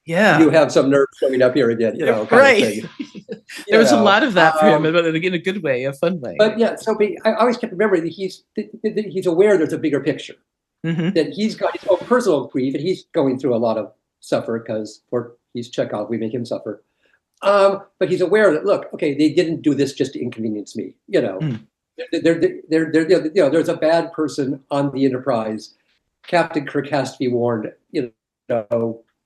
Yeah. You have some nerve showing up here again, kind of thing. There was a lot of that for him, but in a good way, a fun way. But I always kept remembering that he's aware there's a bigger picture, that he's got his own personal grief, and he's going through a lot of suffer because he's Chekov, we make him suffer. But he's aware that, look, okay, they didn't do this just to inconvenience me. There's a bad person on the Enterprise. Captain Kirk has to be warned.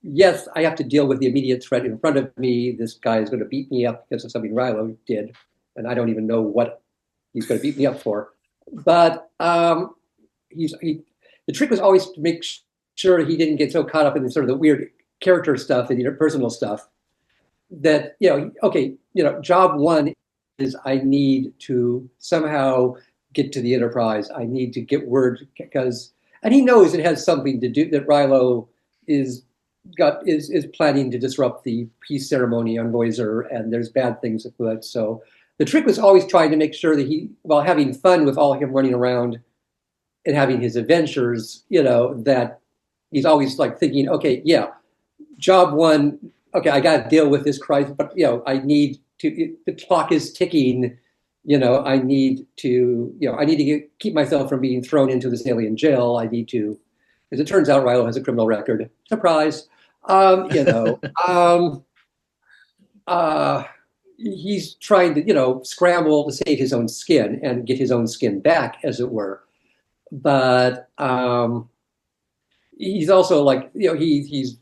Yes, I have to deal with the immediate threat in front of me. This guy is going to beat me up because of something Rilo did, and I don't even know what he's going to beat me up for. But the trick was always to make sure he didn't get so caught up in sort of the weird character stuff and personal stuff that, okay, job one is I need to somehow get to the Enterprise. I need to get word and he knows it has something to do that Rilo is planning to disrupt the peace ceremony on Voyzr, and there's bad things afoot. So the trick was always trying to make sure that while having fun with all him running around and having his adventures, that he's always like thinking, okay, yeah, job one, okay, I got to deal with this crisis, but I need to. The clock is ticking. I need to keep myself from being thrown into this alien jail. I need to, as it turns out, Rilo has a criminal record. Surprise. He's trying to, scramble to save his own skin and get his own skin back, as it were. But he's also like, he's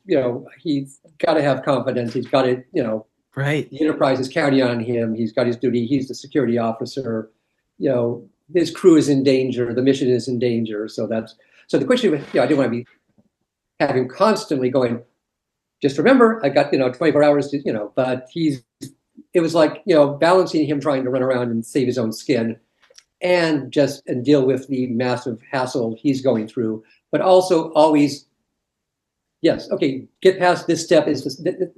got to have confidence. He's got to, right. The Enterprise is counting on him. He's got his duty. He's the security officer. His crew is in danger. The mission is in danger. So the question, I didn't want to have him constantly going, just remember, I got, 24 hours to, but it was like, balancing him trying to run around and save his own skin and deal with the massive hassle he's going through, but also always, yes, okay, get past this step.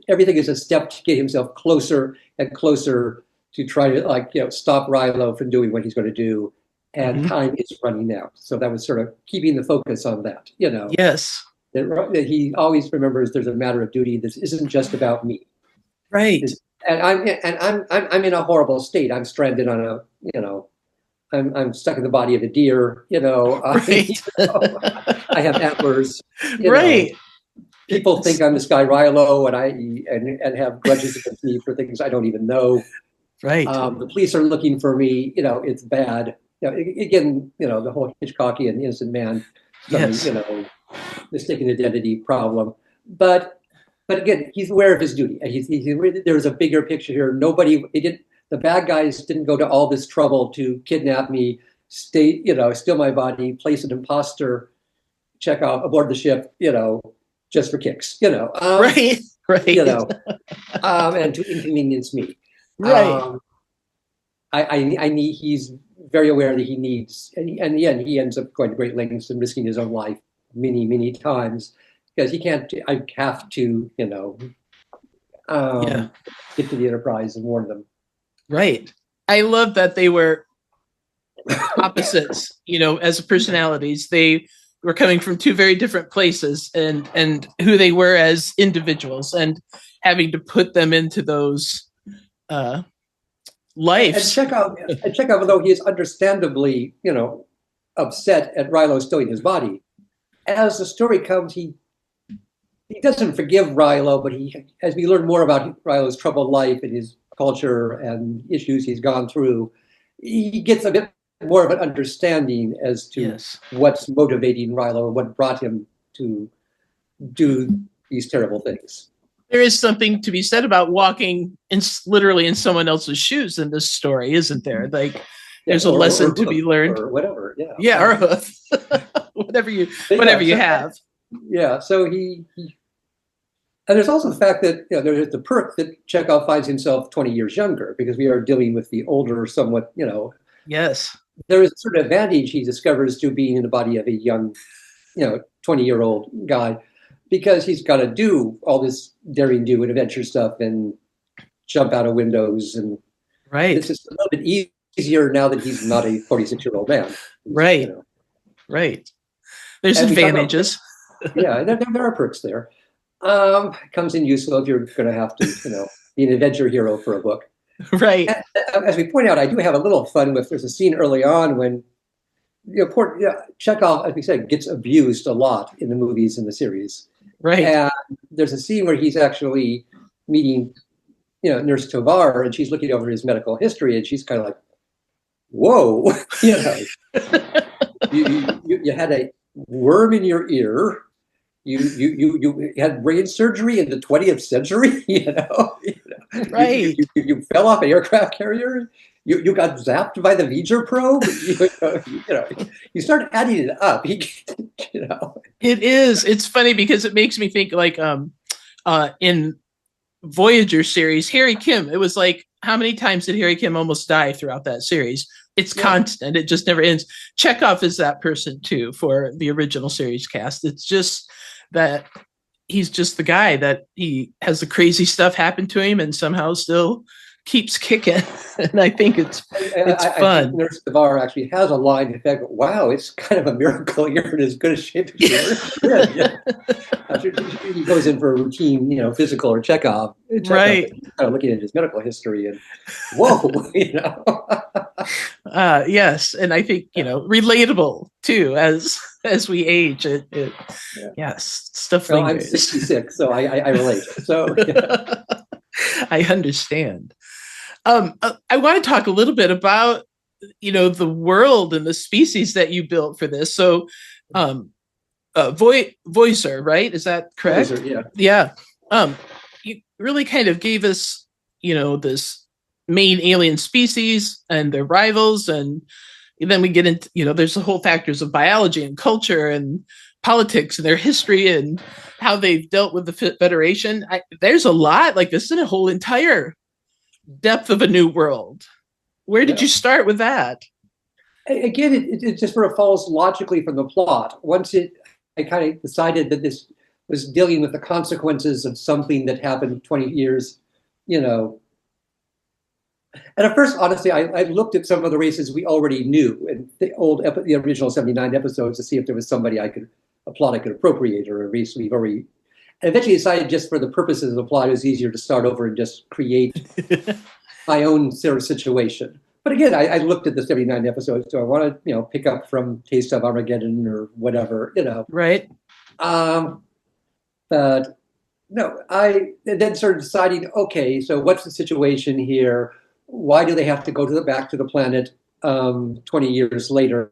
Everything is a step to get himself closer and closer to try to stop Rilo from doing what he's going to do. And time is running out. So that was sort of keeping the focus on that, Yes. That he always remembers there's a matter of duty. This isn't just about me. Right. And I'm in a horrible state. I'm stranded on I'm stuck in the body of a deer, Right. I have antlers. Right. People think I'm this guy Rilo and have grudges against me for things I don't even know. Right. The police are looking for me. It's bad. Again, the whole Hitchcockian innocent man, Yes. mistaken identity problem. But again, he's aware of his duty. There's a bigger picture here. The bad guys didn't go to all this trouble to kidnap me, steal my body, place an imposter, Chekov aboard the ship, just for kicks, right. and to inconvenience me. Right. I need. He's very aware that he needs, and in the end, he ends up going to great lengths and risking his own life many times because he can't. I have to, get to the Enterprise and warn them. Right. I love that they were opposites, as personalities. They were coming from two very different places and who they were as individuals and having to put them into those lives. And Chekov, although he is understandably, upset at Rilo stealing his body, as the story comes, he doesn't forgive Rilo, but as we learn more about Rilo's troubled life and his culture and issues he's gone through, he gets a bit more of an understanding as to what's motivating Rilo and what brought him to do these terrible things. There is something to be said about walking literally in someone else's shoes in this story, isn't there? Like, there's a lesson to be learned, or whatever. Or a hoof, whatever you have. Yeah. So and there's also the fact that there's the perk that Chekov finds himself 20 years younger because we are dealing with the older, somewhat. Yes. There is a sort of advantage he discovers to being in the body of a young, 20-year-old guy, because he's got to do all this daring do and adventure stuff and jump out of windows. And it's just a little bit easier now that he's not a 46-year-old man. Right. Right. There's advantages. Yeah, there are perks there. Comes in useful if you're going to have to, be an adventure hero for a book. Right. And, as we point out, I do have a little fun with. There's a scene early on when Chekov, as we said, gets abused a lot in the movies and the series. Right. And there's a scene where he's actually meeting, Nurse Tovar, and she's looking over his medical history, and she's kind of like, "Whoa, you had a worm in your ear. You had brain surgery in the 20th century. Right. You fell off an aircraft carrier. you got zapped by the Voyzr probe. You start adding it up. It is. It's funny because it makes me think like in Voyager series, Harry Kim. It was like, how many times did Harry Kim almost die throughout that series? It's constant. It just never ends. Chekov is that person too for the original series cast. It's just that he's just the guy that he has the crazy stuff happen to him and somehow still keeps kicking. And I think it's fun. I think Nurse Devar actually has a line in fact, wow, it's kind of a miracle you're in as good a shape as you were. He goes in for a routine, physical or checkup. Right. Kind of looking at his medical history and whoa, yes. And I think, relatable too, as we age, yes, stuff well, lingers. I'm 66, so I relate. So yeah. I understand. I want to talk a little bit about, the world and the species that you built for this. So, Voyzr, right? Is that correct? Voyzr, yeah. Yeah. You really kind of gave us, this main alien species and their rivals, and then we get into, there's the whole factors of biology and culture and politics and their history and how they've dealt with the Federation. There's a lot. Like, this is a whole entire depth of a new world. Where did you start with that? Again, it just sort of follows logically from the plot. I kind of decided that this was dealing with the consequences of something that happened 20 years, And at first, honestly, I looked at some of the races we already knew in the original 79 episodes to see if there was somebody a plot I could appropriate or a race we've already. And eventually decided just for the purposes of the plot, it was easier to start over and just create my own sort of situation. But again, I looked at the 79 episodes, so I want to, pick up from Taste of Armageddon or whatever, Right. But no, I then started deciding, okay, so what's the situation here? Why do they have to go back to the planet 20 years later?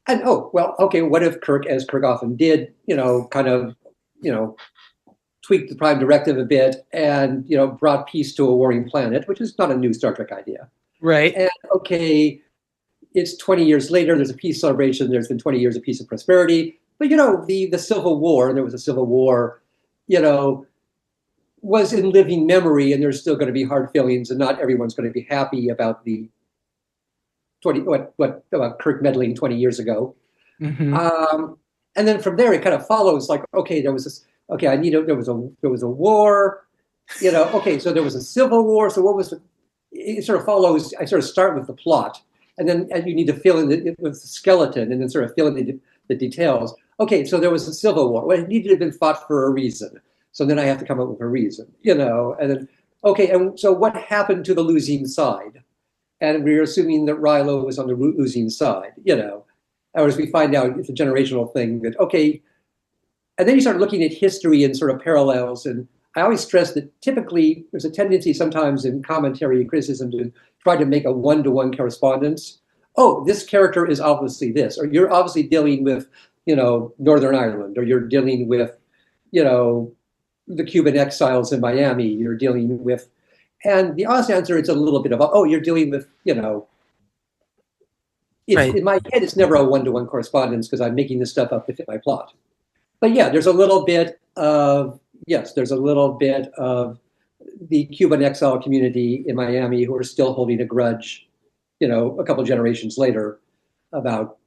And what if Kirk, as Kirk often did, tweaked the Prime Directive a bit and, brought peace to a warring planet, which is not a new Star Trek idea. Right. And okay, it's 20 years later, there's a peace celebration, there's been 20 years of peace and prosperity. But, the Civil War, there was a Civil War, was in living memory, and there's still going to be hard feelings, and not everyone's going to be happy about the about Kirk meddling 20 years ago. Mm-hmm. And then from there, it kind of follows like, okay, there was this. Okay, there was a war. Okay, so there was a Civil War. So what was it? Sort of follows. I sort of start with the plot, and you need to fill in with the skeleton, and then sort of fill in the details. Okay, so there was a Civil War. Well, it needed to have been fought for a reason. So then I have to come up with a reason, and then, okay, and so what happened to the losing side? And we're assuming that Rilo was on the losing side, or as we find out, it's a generational thing that, okay, and then you start looking at history and sort of parallels. And I always stress that typically there's a tendency sometimes in commentary and criticism to try to make a one-to-one correspondence. Oh, this character is obviously this, or you're obviously dealing with, Northern Ireland, or you're dealing with, the Cuban exiles in Miami, you're dealing with, and the honest answer, it's a little bit of, you're dealing with, Right. In my head, it's never a one-to-one correspondence because I'm making this stuff up to fit my plot. But yeah, there's a little bit of the Cuban exile community in Miami who are still holding a grudge, a couple of generations later about,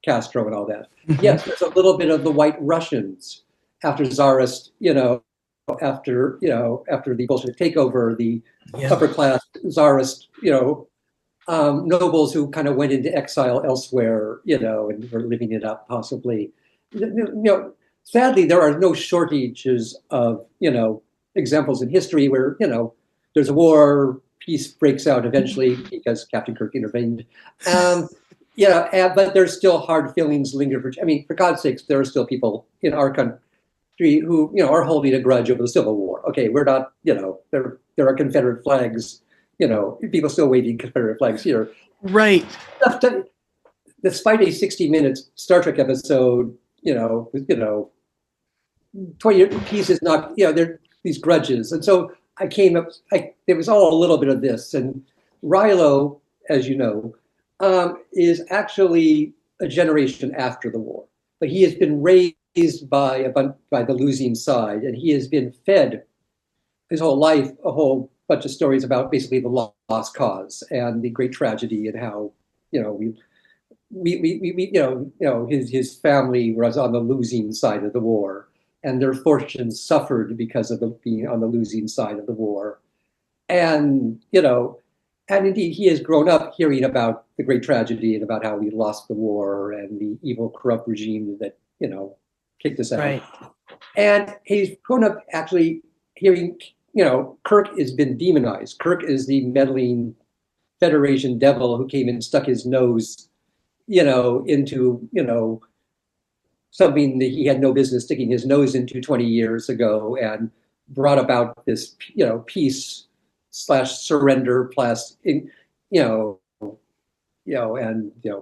Castro and all that. Mm-hmm. Yes, there's a little bit of the White Russians after Tsarist, after the Bolshevik takeover, the upper class Tsarist, nobles who kind of went into exile elsewhere, and were living it up possibly. Sadly, there are no shortages of, examples in history where, there's a war, peace breaks out eventually because Captain Kirk intervened. But there's still hard feelings linger. For God's sakes, there are still people in our country who, are holding a grudge over the Civil War. Okay, we're not, there are Confederate flags, people still waving Confederate flags here. Right. Despite a 60-minute Star Trek episode, 20 peace is not, there are these grudges. And so there was all a little bit of this. And, Rilo, as you know, is actually a generation after the war, but he has been raised by the losing side, and he has been fed his whole life a whole bunch of stories about basically the lost cause and the great tragedy, and how his family was on the losing side of the war, and their fortunes suffered because of being on the losing side of the war, and and indeed he has grown up hearing about the great tragedy and about how we lost the war and the evil, corrupt regime that kicked us out. Right. And he's grown up actually hearing, Kirk has been demonized. Kirk is the meddling Federation devil who came and stuck his nose, into, something that he had no business sticking his nose into 20 years ago, and brought about this, peace/surrender plus,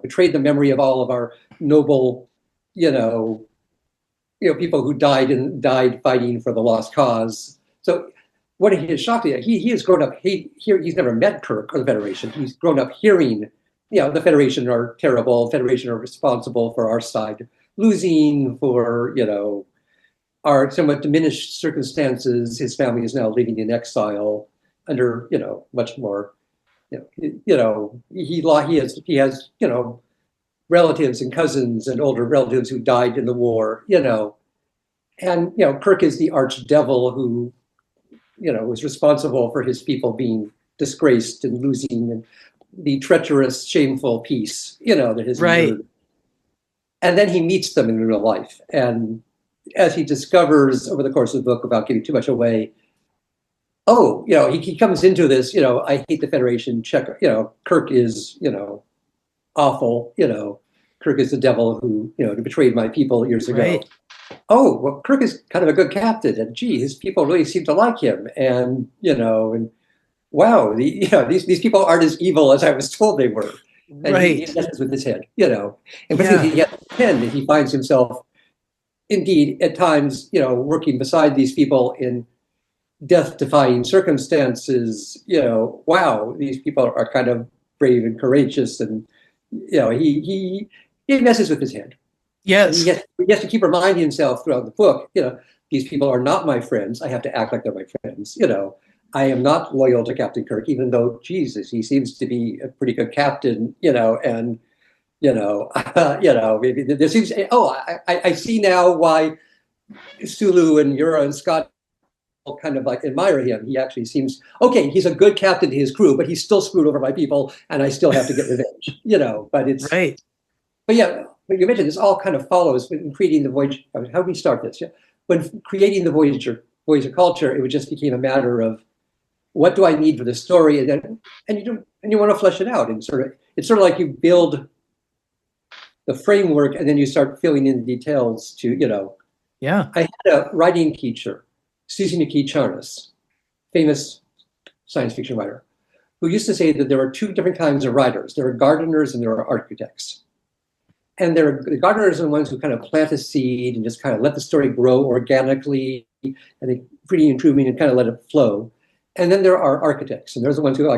betrayed the memory of all of our noble, people who died fighting for the lost cause. So what he is shocked at, he has grown up he's never met Kirk or the Federation. He's grown up hearing, the Federation are terrible, Federation are responsible for our side losing, for, our somewhat diminished circumstances. His family is now living in exile under, much more, he has, relatives and cousins and older relatives who died in the war, and, Kirk is the arch devil who, was responsible for his people being disgraced and losing, and the treacherous, shameful peace, that has endured. And then he meets them in real life. And as he discovers over the course of the book, without giving too much away, he comes into this, I hate the Federation, Kirk is, awful, Kirk is the devil who, betrayed my people years ago. Right. Oh, well, Kirk is kind of a good captain, and gee, his people really seem to like him. And, and wow, these people aren't as evil as I was told they were. And he messes with his head, and he gets a pen, and he finds himself, indeed, at times, working beside these people in death-defying circumstances. Wow, these people are kind of brave and courageous, and he messes with his head. Yes, he has to keep reminding himself throughout the book, these people are not my friends. I have to act like they're my friends. I am not loyal to Captain Kirk, even though, Jesus, he seems to be a pretty good captain, and, maybe there seems, I see now why Sulu and Yura and Scott kind of like admire him. He actually seems, he's a good captain to his crew, but he's still screwed over my people, and I still have to get revenge, but it's, right. But yeah, but you mentioned this all kind of follows when creating the Voyzr. How do we start this? Yeah. When creating the Voyzr culture, it just became a matter of, what do I need for the story, and you want to flesh it out, and it's sort of like you build the framework and then you start filling in the details to Yeah. I had a writing teacher, Susie McKee Charnas, famous science fiction writer, who used to say that there are two different kinds of writers. There are gardeners and there are architects. And the gardeners are the ones who kind of plant a seed and just kind of let the story grow organically, and they pretty improving and kind of let it flow. And then there are architects, and there's the ones who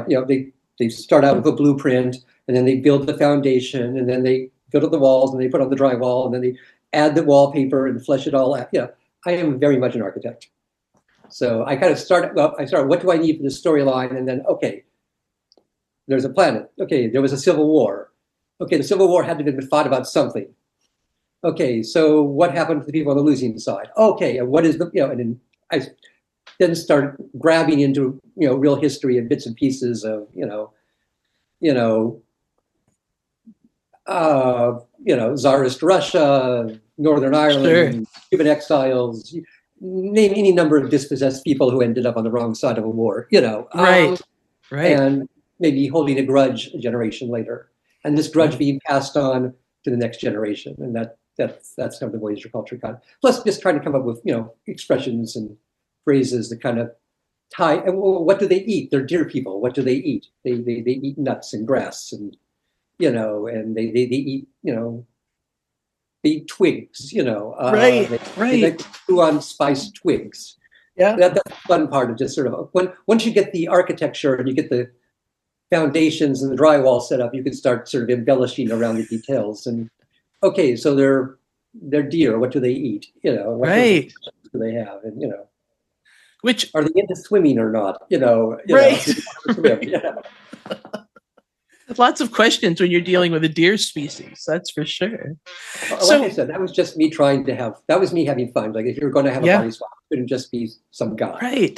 they start out with a blueprint, and then they build the foundation, and then they build up the walls, and they put on the drywall, and then they add the wallpaper and flesh it all out. I am very much an architect. So I kind of start, what do I need for the storyline? And then, there's a planet. There was a civil war. The Civil War had to have been fought about something. So what happened to the people on the losing side? And what is the, and then I then start grabbing into, real history and bits and pieces of, Tsarist Russia, Northern Ireland, Cuban exiles, name any number of dispossessed people who ended up on the wrong side of a war, Right. And maybe holding a grudge a generation later. And this grudge being passed on to the next generation, and that's kind of the Voyzr culture kind of. Plus, just trying to come up with expressions and phrases that kind of tie. And what do they eat? They're deer people. What do they eat? They eat nuts and grass, and and they eat they eat twigs. Right. They chew on spiced twigs. Yeah. That's the fun part of just sort of once you get the architecture and you get the foundations and the drywall set up, you can start sort of embellishing around the details. And okay, so they're deer. What do they eat? What Right. do they have? And Which are they into swimming or not? Right. Swim, Lots of questions when you're dealing with a deer species. That's for sure. Like I said, that was just me that was me having fun. Like if you're going to have a body swap, it couldn't just be some guy.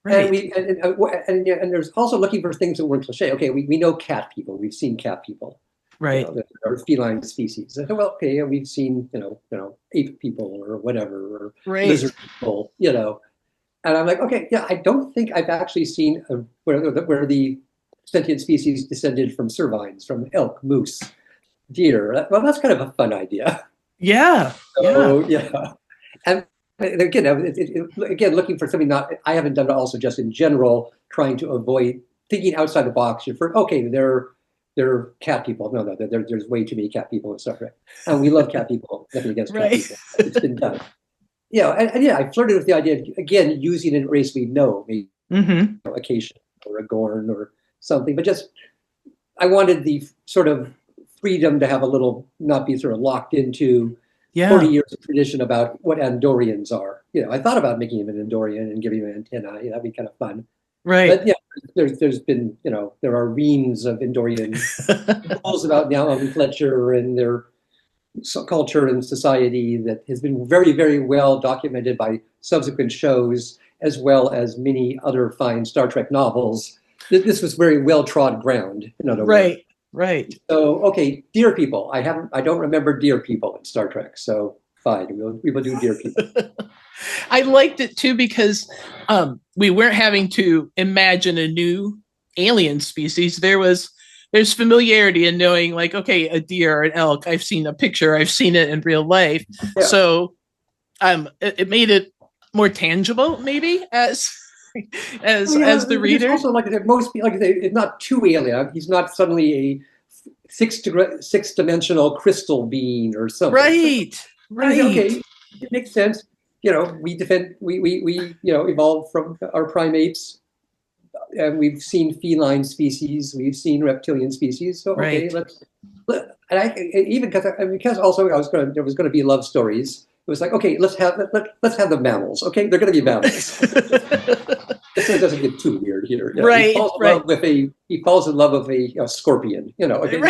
Right. And there's also looking for things that weren't cliche. Okay, we know cat people. We've seen cat people. Right. Or feline species. Well, okay, we've seen ape people or whatever, or lizard people. And I'm like, okay, yeah, I don't think I've actually seen where the sentient species descended from cervines, from elk, moose, deer. Well, that's kind of a fun idea. Yeah. Yeah. And again, looking for something I haven't done it also just in general, trying to avoid thinking outside the box. They're cat people. No, there's way too many cat people in Star Trek. And we love cat people, nothing against cat people. It's been done. I flirted with the idea of, again, using a race we know, maybe a Cation or a Gorn or something, but just I wanted the sort of freedom to have a little, not be sort of locked into 40 years of tradition about what Andorians are. I thought about making him an Andorian and giving him an antenna. That'd be kind of fun. Right. But there's been, there are reams of Andorian rules about now Alan Fletcher and their culture and society that has been very, very well documented by subsequent shows, as well as many other fine Star Trek novels. This was very well-trod ground, in other words. Right. So, okay, deer people. I don't remember deer people in Star Trek, so fine, we will do deer people. I liked it too because we weren't having to imagine a new alien species. There's familiarity in knowing, like, okay, a deer or an elk. I've seen a picture. I've seen it in real life. Yeah. So, it made it more tangible, maybe as the reader. Also, like most people, it's not too alien. He's not suddenly a six-dimensional crystal being or something. Right. Okay, it makes sense. We evolved from our primates, and we've seen feline species, we've seen reptilian species. So okay, because also there was going to be love stories. It was like, okay, let's have the mammals. Okay, they're going to be mammals. This doesn't get too weird here. Right. He falls in love with a scorpion. Okay,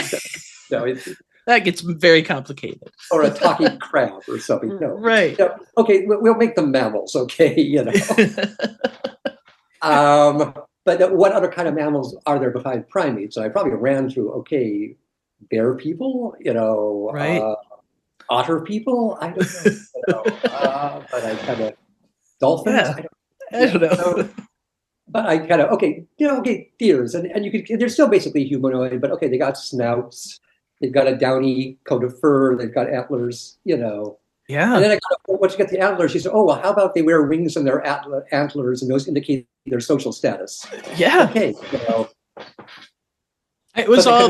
that gets very complicated. Or a talking crab or something. No. Right. Okay, we'll make them mammals. Okay, But what other kind of mammals are there behind primates? So I probably ran through, bear people, otter people. I don't know. But I kind of dolphins. Yeah. I don't know. But I kind of deers, and you could. They're still basically humanoid, but they got snouts. They've got a downy coat of fur. They've got antlers. Yeah. And then once you get the antlers, you say, oh, well, how about they wear rings on their antlers, and those indicate their social status? Yeah. Okay. It was I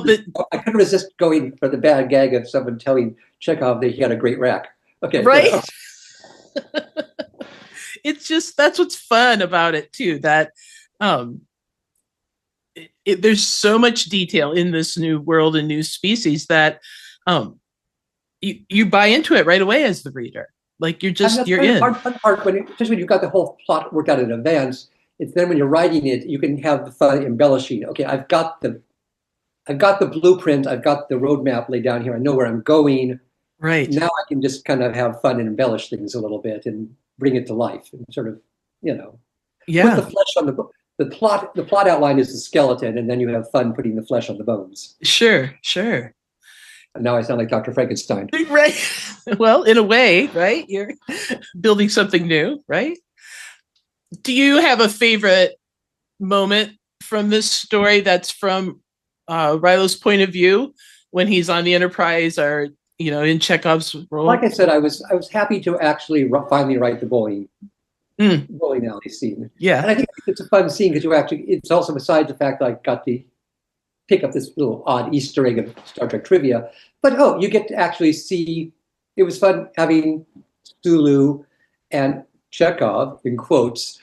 couldn't resist going for the bad gag of someone telling Chekov that he had a great rack. Okay. Right. It's just, that's what's fun about it too. That there's so much detail in this new world and new species that you buy into it right away as the reader. Like you're in. Especially when you've got the whole plot worked out in advance. It's then when you're writing it, you can have the fun embellishing. Okay, I've got the blueprint. I've got the roadmap laid down here. I know where I'm going. Right. Now I can just kind of have fun and embellish things a little bit and bring it to life and sort of, put the flesh on the plot. The plot outline is the skeleton, and then you have fun putting the flesh on the bones. Sure. And now I sound like Dr. Frankenstein. Right. Well, in a way, right? You're building something new, right? Do you have a favorite moment from this story that's from Rilo's point of view when he's on the Enterprise or in Chekov's role? Like I said, I was happy to actually finally write the bowling alley scene. Yeah, and I think it's a fun scene because it's also besides the fact that I got to pick up this little odd Easter egg of Star Trek trivia, but you get to actually see. It was fun having Sulu and Chekov in quotes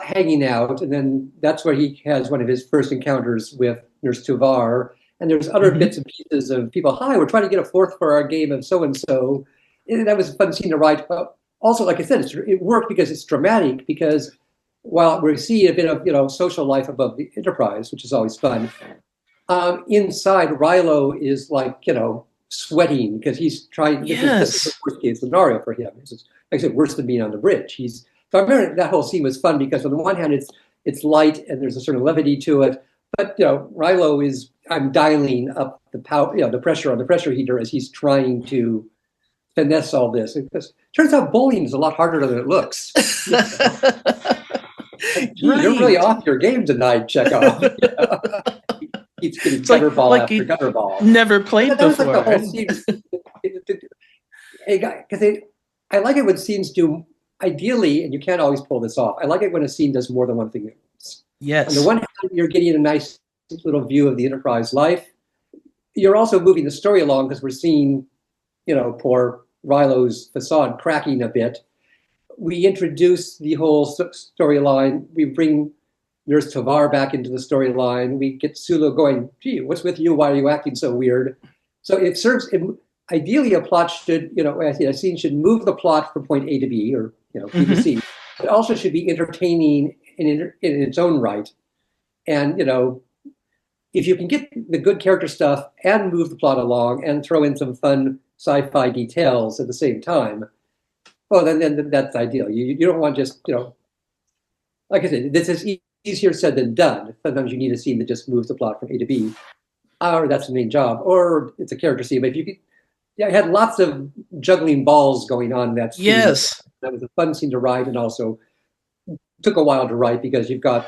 hanging out, and then that's where he has one of his first encounters with Nurse Tuvar, and there's other bits and pieces of people. Hi, we're trying to get a fourth for our game of so and so. That was a fun scene to write. But also, like I said, it worked because it's dramatic. Because while we see a bit of social life above the Enterprise, which is always fun, inside Rilo is like sweating because he's trying. Yes. This is the worst case scenario for him. It's, like I said, worse than being on the bridge. So I remember that whole scene was fun because on the one hand it's light and there's a certain levity to it, but Rilo is I'm dialing up the power, the pressure on the pressure heater as he's trying to finesse all this. Because turns out bowling is a lot harder than it looks. You're really off your game tonight, Chekov. Keeps getting gutter ball after gutter ball. Never played before. Like the whole scene. Because I like it when scenes do, ideally, and you can't always pull this off, I like it when a scene does more than one thing at once. Yes. On the one hand, you're getting a nice little view of the Enterprise life. You're also moving the story along because we're seeing, poor Rilo's facade cracking a bit. We introduce the whole storyline. We bring Nurse Tuvar back into the storyline. We get Sulu going, gee, what's with you? Why are you acting so weird? So it serves, ideally a plot should, a scene should move the plot from point A to B or, B to C. It also should be entertaining in its own right. And, if you can get the good character stuff and move the plot along and throw in some fun sci-fi details at the same time, well, then that's ideal. You don't want just, like I said, this is easier said than done. Sometimes you need a scene that just moves the plot from A to B, or that's the main job, or it's a character scene. But if you could, I had lots of juggling balls going on in that scene. Yes. That was a fun scene to write, and also took a while to write because you've got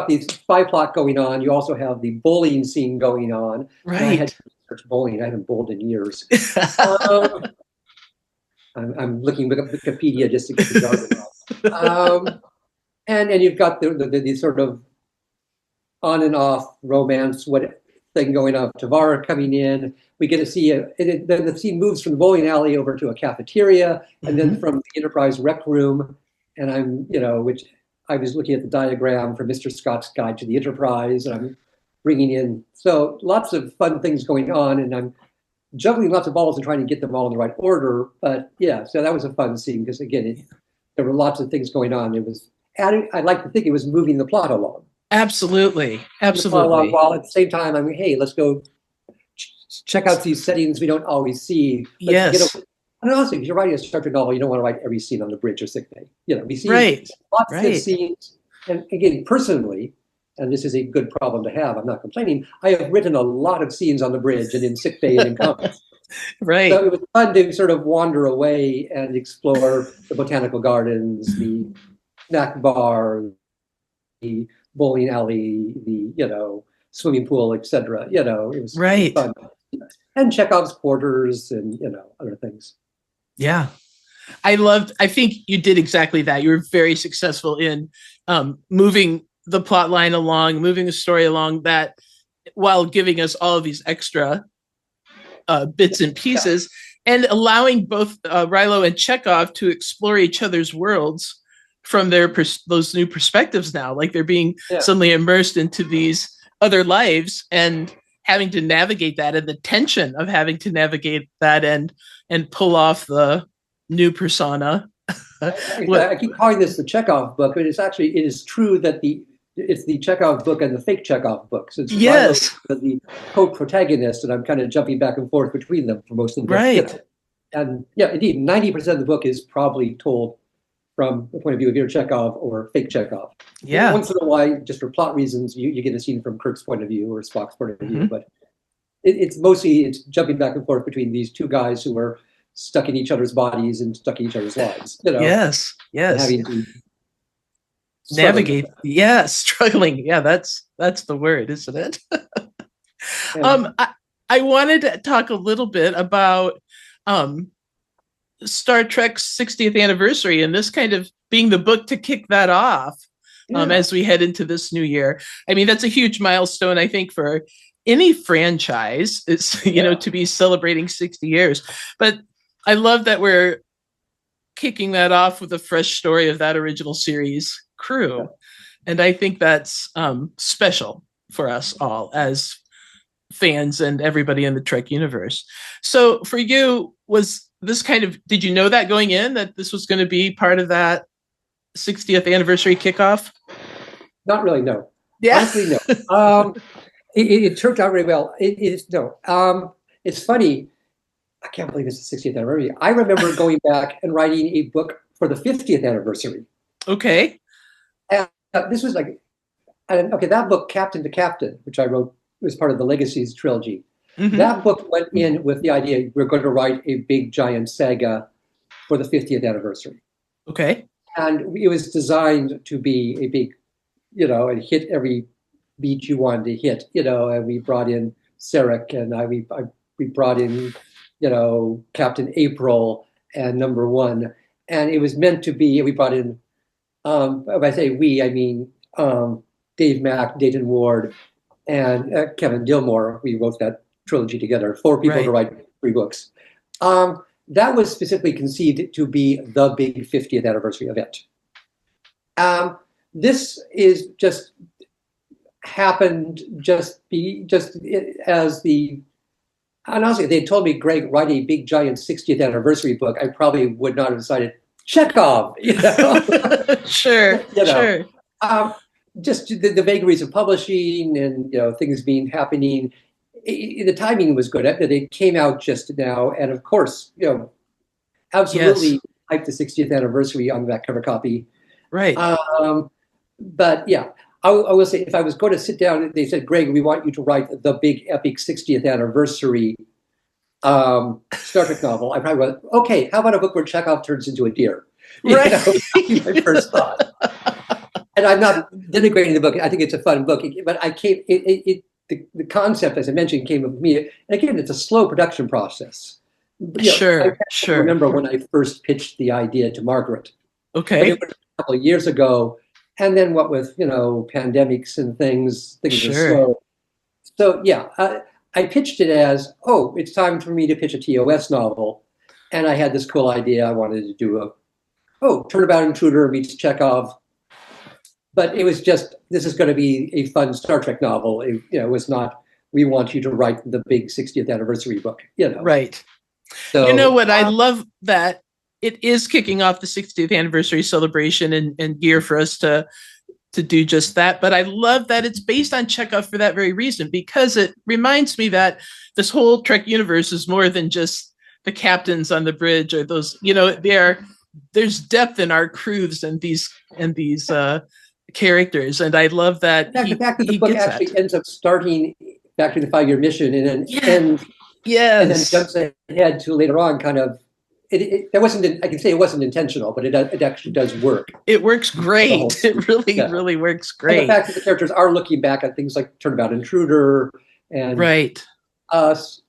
the spy plot going on. You also have the bowling scene going on. Right. I had to research bowling. I haven't bowled in years. I'm looking at Wikipedia just to get the jargon off. And you've got the sort of on and off romance thing going on. Tuvar coming in. We get to see then the scene moves from the bowling alley over to a cafeteria, and then from the Enterprise rec room. And I'm, which I was looking at the diagram for Mr. Scott's Guide to the Enterprise, and I'm bringing in so lots of fun things going on, and I'm juggling lots of balls and trying to get them all in the right order. But yeah, so that was a fun scene because again, there were lots of things going on. It was I'd like to think it was moving the plot along. Absolutely. While at the same time, hey, let's go check out these settings we don't always see. Yes. And also, if you're writing a Star Trek novel, you don't want to write every scene on the bridge or sick bay. We see lots of scenes. And again, personally, and this is a good problem to have, I'm not complaining, I have written a lot of scenes on the bridge and in sick bay and in comments. Right. So it was fun to sort of wander away and explore the botanical gardens, the snack bar, the bowling alley, the swimming pool, etc. It was fun. And Chekov's quarters and other things. Yeah. I think you did exactly that. You were very successful in moving the plot line along, moving the story along that while giving us all of these extra bits and pieces and allowing both Rilo and Chekov to explore each other's worlds from those new perspectives now. Like they're being suddenly immersed into these other lives and having to navigate that, and the tension of having to navigate that and pull off the new persona. I keep calling this the Chekov book, but it is true that it's the Chekov book and the fake Chekov book. So it's the co-protagonist, and I'm kind of jumping back and forth between them for most of the book. Right. And indeed, 90% of the book is probably told from the point of view of either Chekov or fake Chekov. Yeah. Once in a while, just for plot reasons, you get a scene from Kirk's point of view or Spock's point of view, but it's mostly jumping back and forth between these two guys who are stuck in each other's bodies and stuck in each other's lives. Yes. Having to navigate. Struggling. Yeah, that's the word, isn't it? I wanted to talk a little bit about Star Trek's 60th anniversary and this kind of being the book to kick that off as we head into this new year. I mean, that's a huge milestone, I think, for any franchise is, to be celebrating 60 years. But I love that we're kicking that off with a fresh story of that original series crew. And I think that's special. for us all as fans and everybody in the Trek universe. So for you, was this did you know that going in that this was going to be part of that 60th anniversary kickoff? Not really, no. Yeah. Honestly, no. It turned out really well. It's funny. I can't believe it's the 60th anniversary. I remember going back and writing a book for the 50th anniversary. Okay. And this was that book, Captain to Captain, which I wrote, was part of the Legacies trilogy. Mm-hmm. That book went in with the idea we're going to write a big, giant saga for the 50th anniversary. Okay. And it was designed to be a big, and hit every beat you wanted to hit, and we brought in Sarek, and we brought in, Captain April and Number One. And it was meant to be, we brought in, if I say we, I mean Dave Mack, Dayton Ward, and Kevin Dillmore. We wrote that trilogy together, 4 people to write 3 books. That was specifically conceived to be the big 50th anniversary event. This is just happened as the, and honestly, they told me, Greg, write a big giant 60th anniversary book, I probably would not have decided Chekov, Sure. Sure. Just the vagaries of publishing and things happening. The timing was good. They came out just now, and of course, absolutely hyped the 60th anniversary on that cover copy. Right. But yeah, I will say, if I was going to sit down, they said, Greg, we want you to write the big epic 60th anniversary Star Trek novel. I probably went, okay, how about a book where Chekov turns into a deer? Right. My first thought. And I'm not denigrating the book. I think it's a fun book, but the concept, as I mentioned, came with me. And again, it's a slow production process. Sure. I remember when I first pitched the idea to Margaret. Okay. But it was a couple of years ago. And then what with, pandemics and things are slow. So yeah, I pitched it as, it's time for me to pitch a TOS novel. And I had this cool idea. I wanted to do Turnabout Intruder meets Chekov. But it was just, this is going to be a fun Star Trek novel. It was not, we want you to write the big 60th anniversary book, Right. So, what? I love that it is kicking off the 60th anniversary celebration and gear for us to do just that. But I love that it's based on Chekov for that very reason, because it reminds me that this whole Trek universe is more than just the captains on the bridge or those, there's depth in our crews and these characters, and I love that. The fact that the book actually ends up starting back to the 5-year mission and then ends, and then jumps ahead to later on. Kind of, that wasn't. I can say it wasn't intentional, but it actually does work. It works great. It really works great. And the fact that the characters are looking back at things like Turnabout Intruder and us.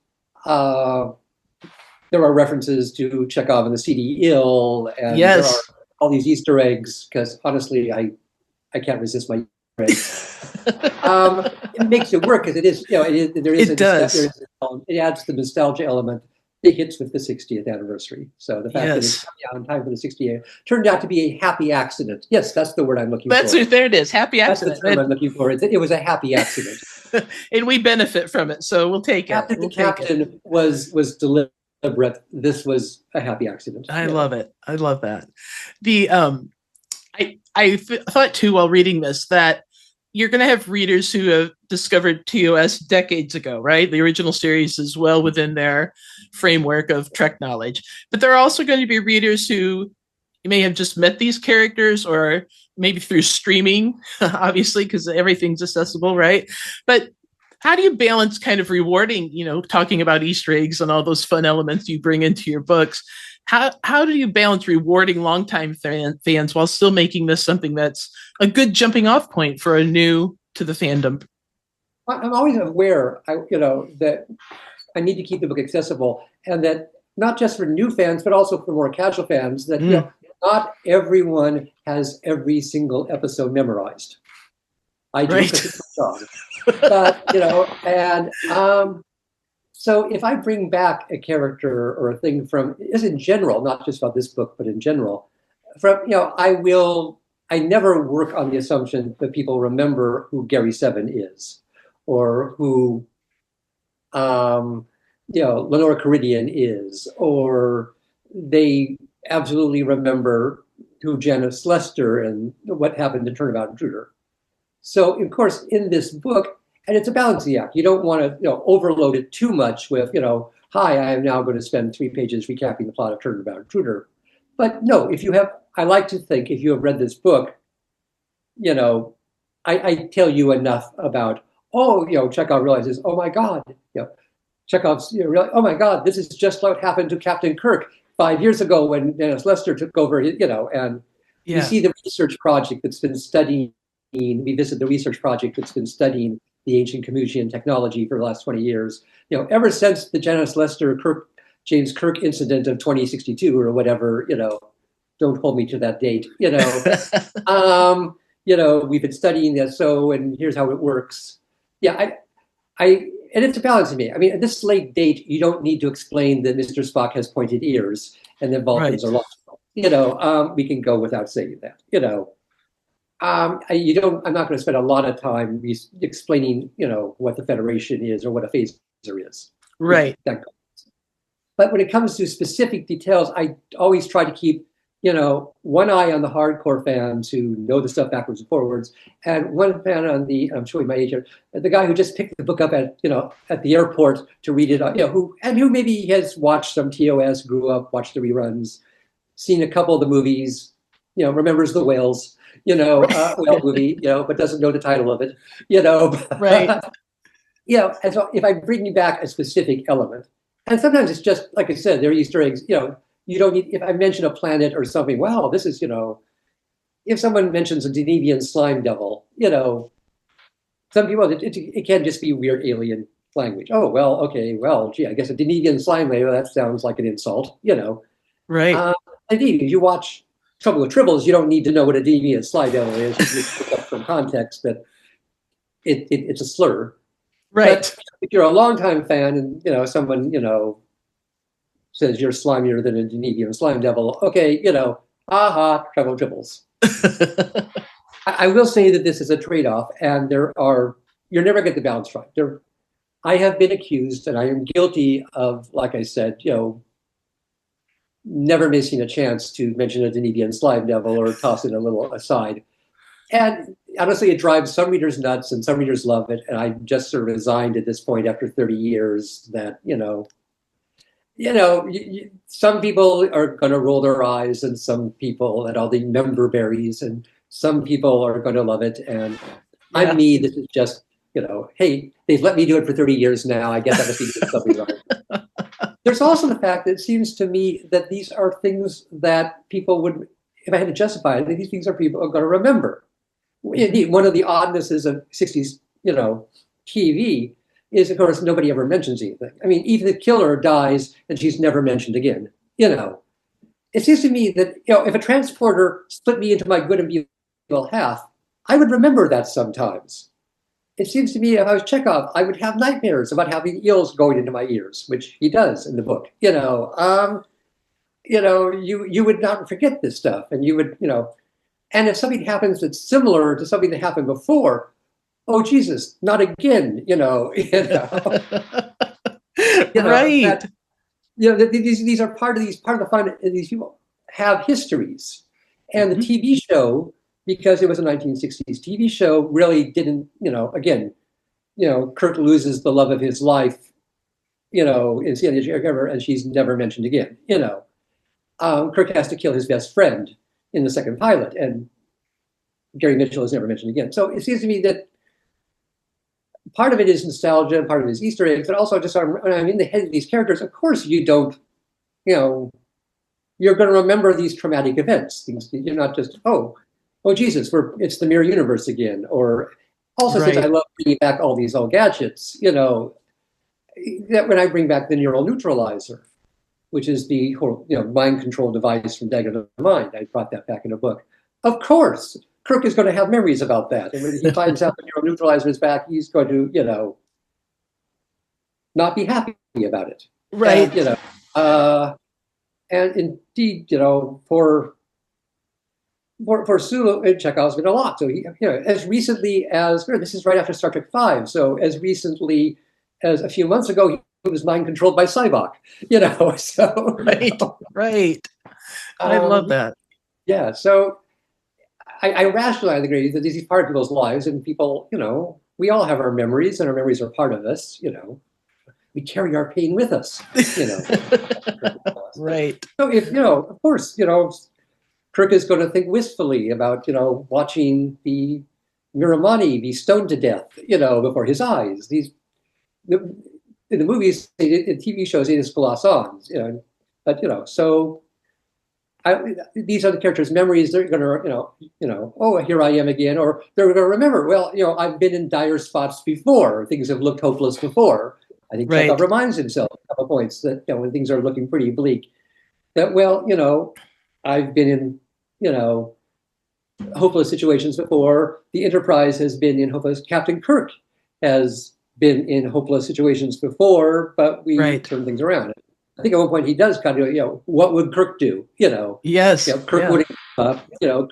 There are references to Chekov and the CD Ill, and there are all these Easter eggs. Because honestly, I can't resist my it makes it work because it is, it adds the nostalgia element. It hits with the 60th anniversary. So the fact that it's coming out in time for the 60th turned out to be a happy accident. Yes, that's the word I'm looking for. There it is. Happy accident. That's the term I'm looking for. It was a happy accident. And we benefit from it. So we'll take it. The captain was deliberate. This was a happy accident. I love it. I love that. The I thought too while reading this that you're going to have readers who have discovered TOS decades ago, right? The original series is well within their framework of Trek knowledge. But there are also going to be readers who may have just met these characters or maybe through streaming, obviously, because everything's accessible, right? But how do you balance kind of rewarding, talking about Easter eggs and all those fun elements you bring into your books? How do you balance rewarding longtime fans while still making this something that's a good jumping off point for a new to the fandom? I'm always aware, that I need to keep the book accessible, and that not just for new fans, but also for more casual fans, that not everyone has every single episode memorized. I do, but so if I bring back a character or a thing from, is in general, not just about this book, but in general, I never work on the assumption that people remember who Gary Seven is. or who, Lenore Caridian is, or they absolutely remember who Janice Lester and what happened to Turnabout Intruder. So, of course, in this book, and it's a balancing act. You don't want to, overload it too much with, hi, I am now going to spend 3 pages recapping the plot of Turnabout Intruder. But no, I like to think if you have read this book, I tell you enough about, Chekhov realizes, oh my God, Chekhov's, oh my God, this is just what happened to Captain Kirk 5 years ago when Janice Lester took over, and we see the research project that's been studying, we visit the research project that's been studying the ancient Camusian technology for the last 20 years. Ever since the Janice Lester James Kirk incident of 2062 or whatever, don't hold me to that date, we've been studying this, and here's how it works. Yeah, and it's a balance to me. I mean, at this late date, you don't need to explain that Mr. Spock has pointed ears and that Vulcans are logical. We can go without saying that. I'm not going to spend a lot of time explaining, what the Federation is or what a phaser is. Right. But when it comes to specific details, I always try to keep, one eye on the hardcore fans who know the stuff backwards and forwards, and one fan on I'm showing my age here, the guy who just picked the book up at the airport to read it, who maybe has watched some TOS, grew up, watched the reruns, seen a couple of the movies, remembers the whales, whale movie, but doesn't know the title of it, Right. And so if I bring you back a specific element, and sometimes it's just, like I said, they're Easter eggs, you don't need, if I mention a planet or something, wow, this is, if someone mentions a Denevian slime devil, some people, it can just be weird alien language. Oh, well, okay, well, gee, I guess a Denevian slime devil, that sounds like an insult, Right. Indeed, if you watch Trouble with Tribbles, you don't need to know what a Denevian slime devil is. You just pick up from context that it's a slur. Right. But if you're a longtime fan and, someone, says you're slimier than a Denevian slime devil, okay, aha, Trouble with Tribbles. I will say that this is a trade-off, and you're never get the balance right. I have been accused, and I am guilty of, like I said, never missing a chance to mention a Denevian slime devil or toss it a little aside. And honestly, it drives some readers nuts, and some readers love it. And I'm just sort of resigned at this point after 30 years that, some people are going to roll their eyes, and some people at all the member berries, and some people are going to love it. And I'm me. This is just, hey, they've let me do it for 30 years now. I guess I must be doing something right. There's also the fact that it seems to me that these are things that people would, if I had to justify it, these things are people are going to remember. Indeed, one of the oddnesses of 60s, TV is, of course, nobody ever mentions anything. I mean, even the killer dies and she's never mentioned again. It seems to me that, if a transporter split me into my good and evil half, I would remember that sometimes. It seems to me if I was Chekhov, I would have nightmares about having eels going into my ears, which he does in the book. You would not forget this stuff, and you would, and if something happens that's similar to something that happened before, oh Jesus, not again, Right. These are part of the fun. These people have histories, and the TV show, because it was a 1960s TV show, really didn't, Kirk loses the love of his life, in CNN, and she's never mentioned again, Kirk has to kill his best friend in the second pilot, and Gary Mitchell is never mentioned again. So it seems to me that part of it is nostalgia, part of it is Easter eggs, but also just when I'm in the head of these characters, of course you don't, you're going to remember these traumatic events. You're not just, oh Jesus, it's the mirror universe again. Or also, since I love bringing back all these old gadgets, that when I bring back the neural neutralizer, which is the whole, mind control device from Dagger to Mind, I brought that back in a book. Of course, Kirk is going to have memories about that. And when he finds out the neural neutralizer is back, he's going to, not be happy about it. Right. And indeed, for for Sulu, Chekhov's been a lot. So as recently as this is right after Star Trek V. So as recently as a few months ago, he was mind controlled by Sybok. So right. I love that. Yeah. So I rationalize the great that these are part of people's lives, and people, we all have our memories, and our memories are part of us. We carry our pain with us. Right. So if of course, Kirk is going to think wistfully about, watching the Miramani be stoned to death, before his eyes. In the movies, in TV shows, it is Colossons, but so these are the characters' memories. They're going to, oh, here I am again, or they're going to remember. Well, I've been in dire spots before. Things have looked hopeless before. I think Chekov reminds himself a couple points that when things are looking pretty bleak, that I've been in hopeless situations before. The Enterprise has been in hopeless. Captain Kirk has been in hopeless situations before, but we turn things around. I think at one point he does kind of, what would Kirk do? Yes. Kirk wouldn't,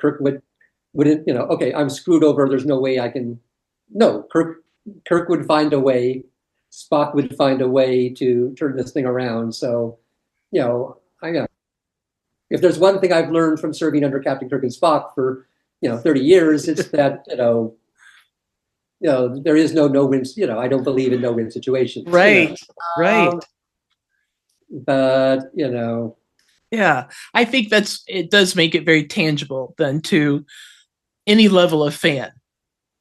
Kirk wouldn't, okay, I'm screwed over. There's no way I can. No, Kirk would find a way. Spock would find a way to turn this thing around. So, if there's one thing I've learned from serving under Captain Kirk and Spock for 30 years, it's that there is no-win. I don't believe in no-win situations. Right. But yeah, I think it does make it very tangible then to any level of fan.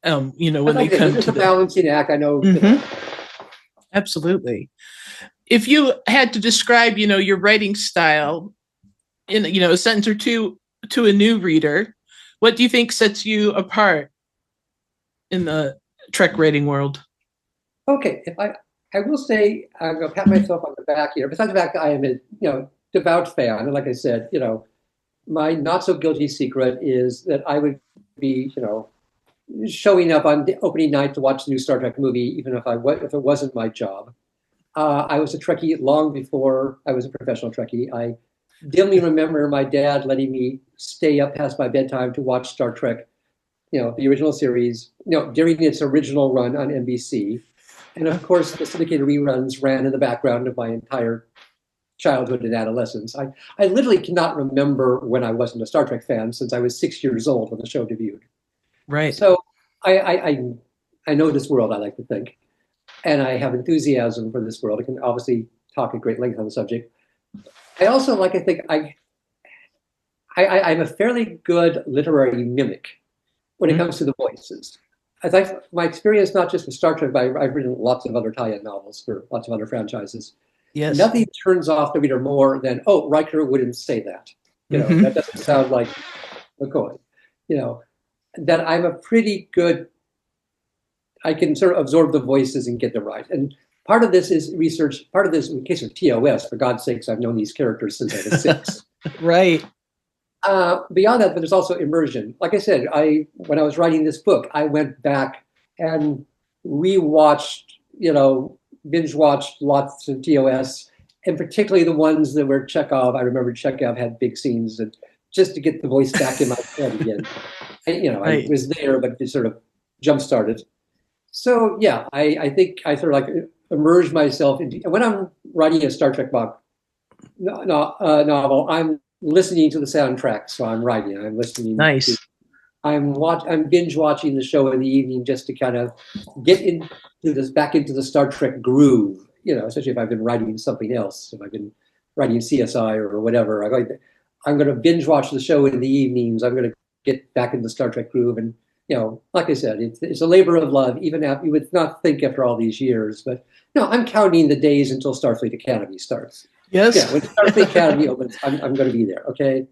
When they come to the balancing act, I know. Absolutely. If you had to describe, your writing style in, a sentence or two to a new reader, what do you think sets you apart in the Trek writing world? Okay, if I will say, I'm going to pat myself on the back here. Besides the fact that I am a devout fan, and like I said, my not so guilty secret is that I would be, showing up on the opening night to watch the new Star Trek movie, even if it wasn't my job. I was a Trekkie long before I was a professional Trekkie. I dimly remember my dad letting me stay up past my bedtime to watch Star Trek, the original series, during its original run on NBC. And of course, the syndicated reruns ran in the background of my entire childhood and adolescence. I literally cannot remember when I wasn't a Star Trek fan, since I was 6 years old when the show debuted. Right. So I know this world, I like to think, and I have enthusiasm for this world. I can obviously talk at great length on the subject. I also like to think I'm a fairly good literary mimic when it comes to the voices. My experience, not just with Star Trek, but I've written lots of other tie-in novels for lots of other franchises. Yes. Nothing turns off the reader more than, oh, Riker wouldn't say that. That doesn't sound like McCoy. That I'm a pretty good, I can sort of absorb the voices and get them right. And part of this is research. Part of this, in the case of TOS, for God's sakes, I've known these characters since I was 6. Right. Beyond that, but there's also immersion. Like I said, when I was writing this book, I went back and rewatched, binge-watched lots of TOS, and particularly the ones that were Chekov. I remember Chekov had big scenes, and just to get the voice back in my head again. I was there, but it sort of jump-started. So, yeah, I think I sort of like immerse myself into, when I'm writing a Star Trek novel, I'm listening to the soundtrack, so I'm writing. I'm listening. Nice. I'm binge watching the show in the evening just to kind of get back into the Star Trek groove. Especially if I've been writing something else, if I've been writing CSI or whatever. I'm going to binge watch the show in the evenings. I'm going to get back into the Star Trek groove, and like I said, it's a labor of love. Even after, you would not think after all these years, but no, I'm counting the days until Starfleet Academy starts. Yes. Yeah, when Starfleet Academy opens, I'm going to be there. Okay.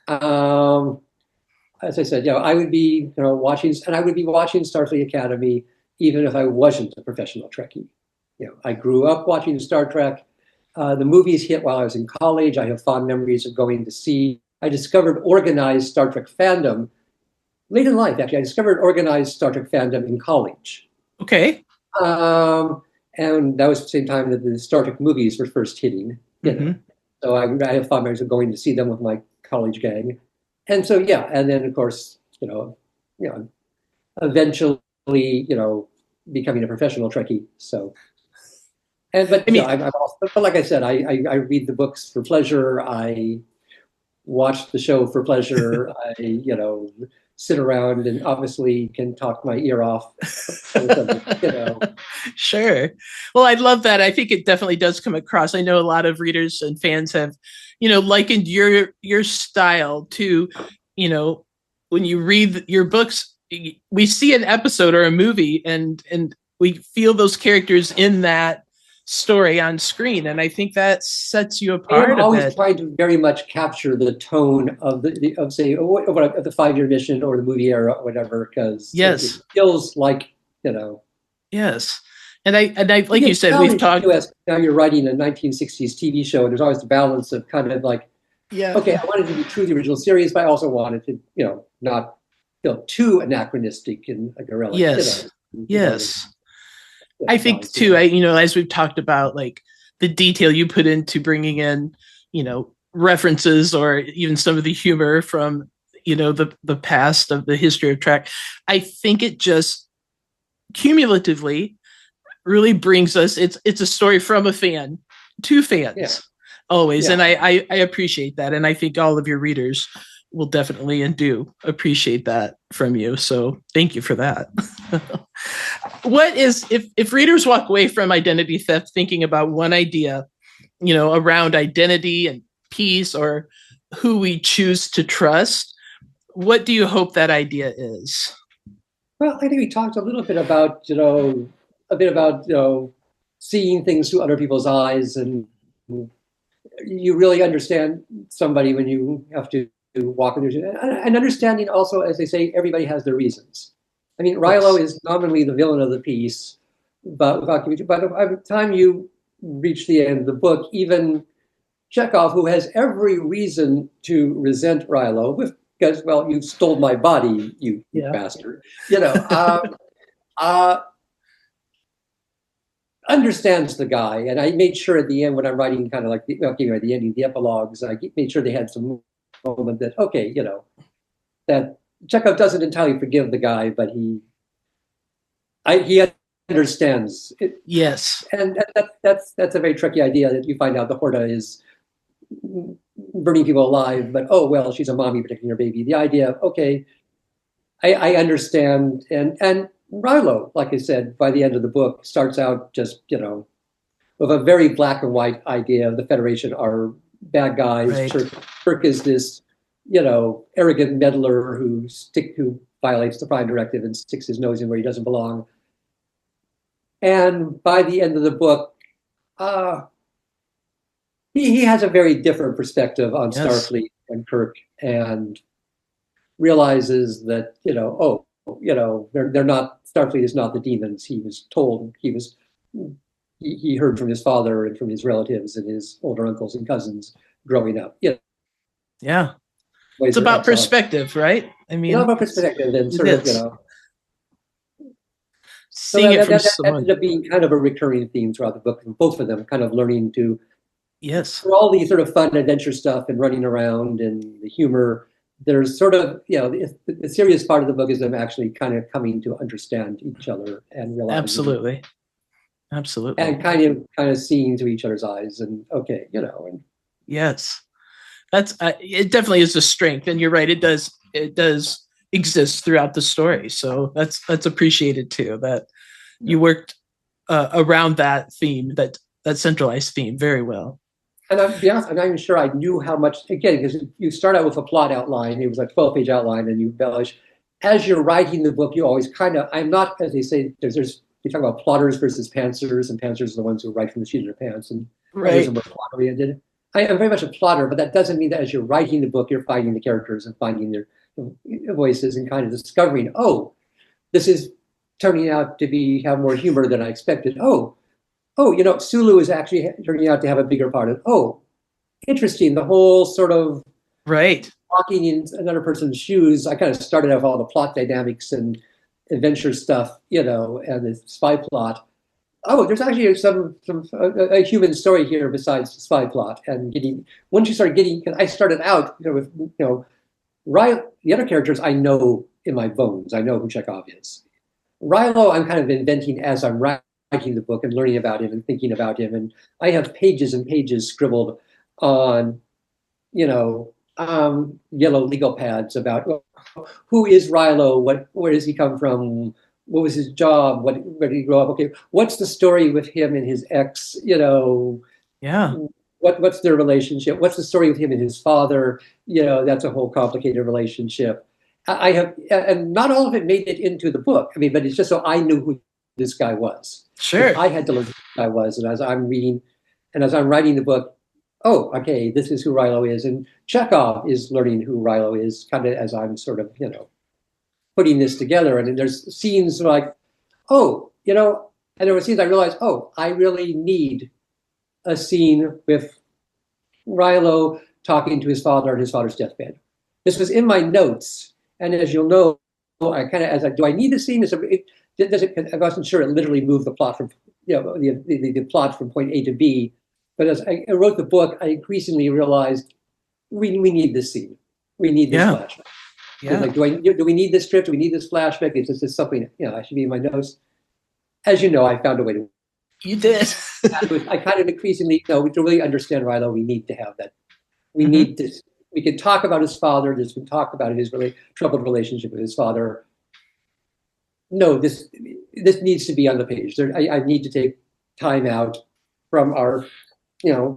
As I said, I would be, watching Starfleet Academy even if I wasn't a professional Trekkie. I grew up watching Star Trek. The movies hit while I was in college. I have fond memories of going to see. I discovered organized Star Trek fandom late in life. Actually, I discovered organized Star Trek fandom in college. Okay. And that was the same time that the Star Trek movies were first hitting. So I have fond memories of going to see them with my college gang. and so yeah, and then of course, eventually, becoming a professional Trekkie. So, but I mean, I'm also, but like I said, I read the books for pleasure. I watch the show for pleasure. I sit around and obviously can talk my ear off. Sure. Well, I love that. I think it definitely does come across. I know a lot of readers and fans have, likened your style to, when you read your books, we see an episode or a movie and we feel those characters in that story on screen, and I think that sets you apart. I'm always trying to very much capture the tone of the 5-year mission or the movie era or whatever, because yes, it feels like yes. And I like you said, we've talked. Now you're writing a 1960s TV show, and there's always the balance of kind of like, yeah, okay, I wanted to be true to the original series, but I also wanted to not feel too anachronistic and like a relic. Yes, yes. I think too, as we've talked about, like the detail you put into bringing in, references or even some of the humor from, the past of the history of Trek. I think it just cumulatively really brings us, it's a story from a fan to fans always. Yeah. And I appreciate that. And I think all of your readers will definitely and do appreciate that from you. So thank you for that. What is, if readers walk away from Identity Theft thinking about one idea, around identity and peace or who we choose to trust, what do you hope that idea is? Well, I think we talked a little bit about, seeing things through other people's eyes, and you really understand somebody when you have to walk in there, and understanding also, as they say, everybody has their reasons. I mean, Rilo is nominally the villain of the piece, but by the time you reach the end of the book, even Chekov, who has every reason to resent Rilo, because, well, you stole my body, you bastard, understands the guy. And I made sure at the end, when I'm writing kind of like the ending, the epilogues, I made sure they had some moment that, okay, that Chekov doesn't entirely forgive the guy, but he understands it. Yes. And that's a very tricky idea, that you find out the Horta is burning people alive, but oh, well, she's a mommy protecting her baby. The idea of, okay, I understand. And Rilo, like I said, by the end of the book, starts out just, with a very black and white idea of the Federation are bad guys. Right. Kirk is this, arrogant meddler who violates the Prime Directive and sticks his nose in where he doesn't belong. And by the end of the book, he has a very different perspective on Starfleet and Kirk, and realizes that, they're not, Starfleet is not the demons. He was told, he heard from his father and from his relatives and his older uncles and cousins growing up. Yeah. It's about perspective, right? I mean, it's about perspective and sort of, seeing it from that ended up being kind of a recurring theme throughout the book, both of them kind of learning to, for all the sort of fun adventure stuff and running around and the humor, there's sort of, the serious part of the book is them actually kind of coming to understand each other and realizing. Absolutely. And kind of seeing to each other's eyes, and okay, and yes, that's it definitely is a strength, and you're right, it does exist throughout the story, so that's appreciated too, that you worked around that theme, that centralized theme very well. And I'll be honest, I'm not even sure I knew how much, again, because you start out with a plot outline, it was like 12-page outline, and you embellish. As you're writing the book, you always kind of, I'm not, as they say, they talk about plotters versus pantsers, and pantsers are the ones who write from the seat of their pants, and others are more plot-oriented. I am very much a plotter, but that doesn't mean that as you're writing the book, you're finding the characters and finding their voices and kind of discovering, oh, this is turning out to have more humor than I expected. Oh, Sulu is actually turning out to have a bigger part of, oh, interesting, the whole sort of walking in another person's shoes. I kind of started off all the plot dynamics and adventure stuff, and the spy plot. Oh, there's actually a human story here besides the spy plot. And once you start getting, because I started out with, The other characters I know in my bones. I know who Chekov is. Rilo, I'm kind of inventing as I'm writing the book and learning about him and thinking about him. And I have pages and pages scribbled on, yellow legal pads about who is Rilo, where does he come from, what was his job, where did he grow up? Okay, what's the story with him and his ex? Yeah. What's their relationship? What's the story with him and his father? That's a whole complicated relationship. I have, and not all of it made it into the book. But it's just so I knew who this guy was. Sure. I had to learn who this guy was, and as I'm reading, and as I'm writing the book, oh, okay, this is who Rilo is, and Chekov is learning who Rilo is, kind of as I'm sort of, putting this together. And there's scenes like, and there were scenes I realized, I really need a scene with Rilo talking to his father at his father's deathbed. This was in my notes, and as you'll know, I kind of do I need the scene? I wasn't sure it literally moved the plot from the plot from point A to B, but as I wrote the book, I increasingly realized we need this scene. We need this flashback. Yeah. Like, do we need this script? Do we need this flashback? It's just something I should be in my notes. As you know, I found a way to. You did. I kind of increasingly, to really understand Rilo, we need to have that. We need this. We can talk about his father. There's been talk about his really troubled relationship with his father. No, this needs to be on the page. I need to take time out from our,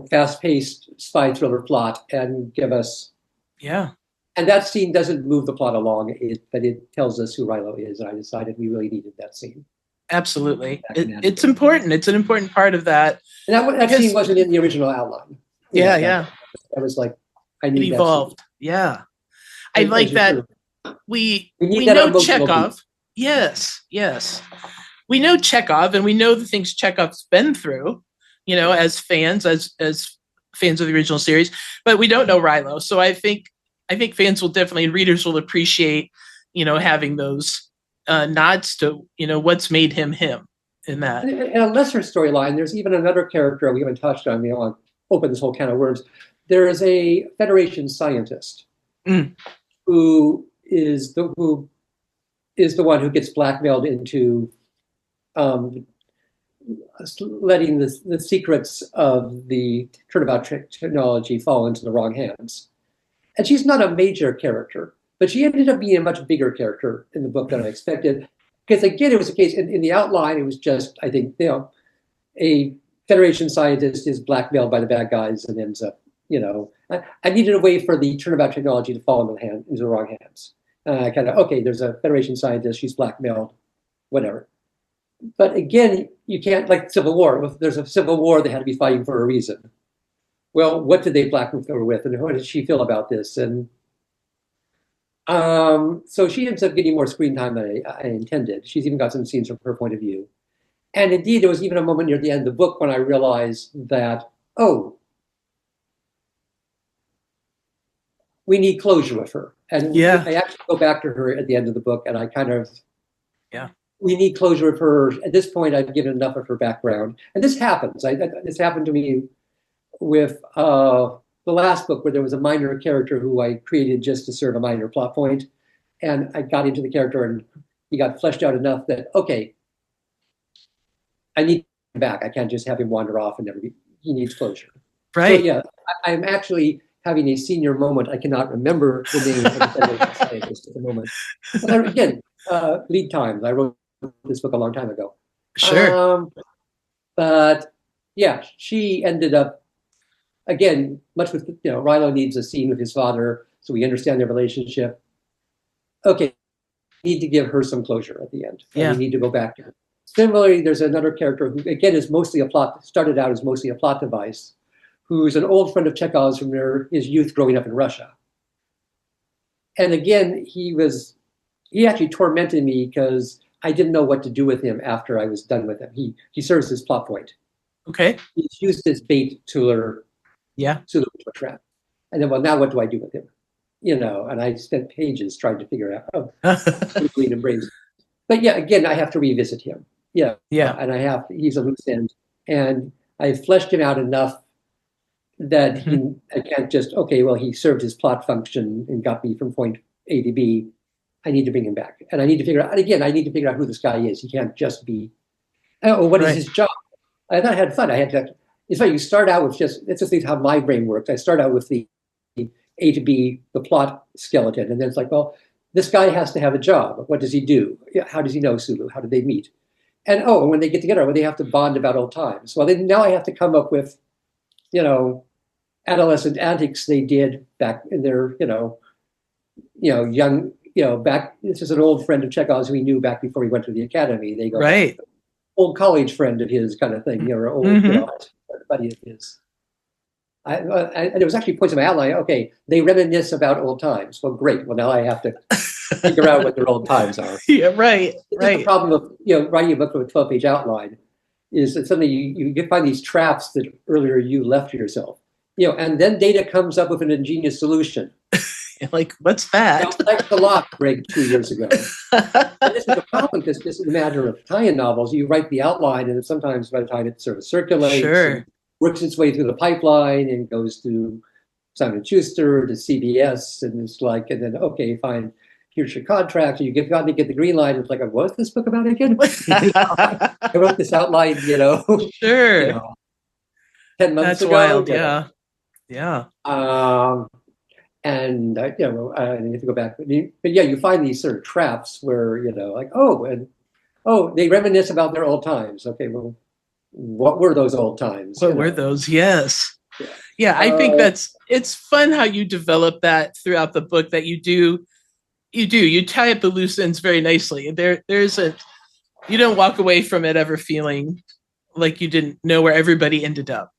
fast-paced spy thriller plot and give us. Yeah. And that scene doesn't move the plot along, but it tells us who Rilo is. And I decided we really needed that scene. Absolutely. It's important. It's an important part of that. And that scene wasn't in the original outline. Yeah. I was like, I need it evolved. That Yeah. I like that. We know Chekov. Yes. We know Chekov, and we know the things Chekov's been through, as fans, as fans of the original series, but we don't know Rilo. So I think fans will definitely, and readers will appreciate, having those nods to, what's made him in that. In a lesser storyline, there's even another character we haven't touched on. I'll open this whole can of worms. There is a Federation scientist who is the one who gets blackmailed into letting the secrets of the turnabout technology fall into the wrong hands. And she's not a major character, but she ended up being a much bigger character in the book than I expected. Because again, it was a case in the outline, it was just, I think, a Federation scientist is blackmailed by the bad guys and ends up, I needed a way for the turnabout technology to fall into the wrong hands. There's a Federation scientist, she's blackmailed, whatever. But again, you can't, like Civil War, if there's a Civil War, they had to be fighting for a reason. Well, what did they blackmail her with, and how did she feel about this? And so she ends up getting more screen time than I intended. She's even got some scenes from her point of view. And indeed, there was even a moment near the end of the book when I realized that, we need closure with her. And I actually go back to her at the end of the book, and I we need closure with her. At this point, I've given enough of her background. And this happens. This happened to me with the last book, where there was a minor character who I created just to serve a minor plot point. And I got into the character, and he got fleshed out enough that, I need him back. I can't just have him wander off and he needs closure. Right. So, I'm actually having a senior moment. I cannot remember the name of the scientist at the moment. But again, lead times. I wrote this book a long time ago. Sure. But she ended up, again, much with, Rilo needs a scene with his father so we understand their relationship. Okay, we need to give her some closure at the end. And we need to go back to her. Similarly, there's another character who, again, started out as mostly a plot device, who's an old friend of Chekov's from his youth growing up in Russia. And again, he actually tormented me because I didn't know what to do with him after I was done with him. He serves his plot point. Okay. He's used as bait to lure into a trap. And then, now what do I do with him? And I spent pages trying to figure out and brains. But again, I have to revisit him. And he's a loose end. And I fleshed him out enough that I can't just, okay, well, he served his plot function and got me from point A to B. I need to bring him back. And I need to figure out, again, I need to figure out who this guy is. He can't just be, oh, what is his job? I thought I had fun. I had to, it's funny, you start out with it's just how my brain works. I start out with the A to B, the plot skeleton. And then it's like, well, this guy has to have a job. What does he do? How does he know Sulu? How did they meet? And when they get together, they have to bond about old times. Well, then now I have to come up with, adolescent antics they did back in their, young, back. This is an old friend of Chekhov's who he knew back before he went to the academy. They go, right. Old college friend of his kind of thing, or old buddy of his. And there was actually points in my outline. Okay, they reminisce about old times. Well, great. Well, now I have to figure out what their old times are. Yeah, right. The problem of writing a book with a 12-page outline is that suddenly you find these traps that earlier you left yourself. And then Data comes up with an ingenious solution. Like, what's that? Now, thanks a lot, Greg, 2 years ago. And this is a problem because this is a matter of tie-in novels. You write the outline, and sometimes by the time it sort of circulates, and works its way through the pipeline and goes to Simon & Schuster to CBS, and it's like, and then, okay, fine, here's your contract. And you got to get the green light. It's like, what's this book about again? I wrote this outline, Sure. 10 months ago. That's wild, yeah. And I have to go back, but yeah, you find these sort of traps where they reminisce about their old times. Okay, well, what were those old times? What were those? Yes, yeah. I think it's fun how you develop that throughout the book. That you tie up the loose ends very nicely. You don't walk away from it ever feeling like you didn't know where everybody ended up.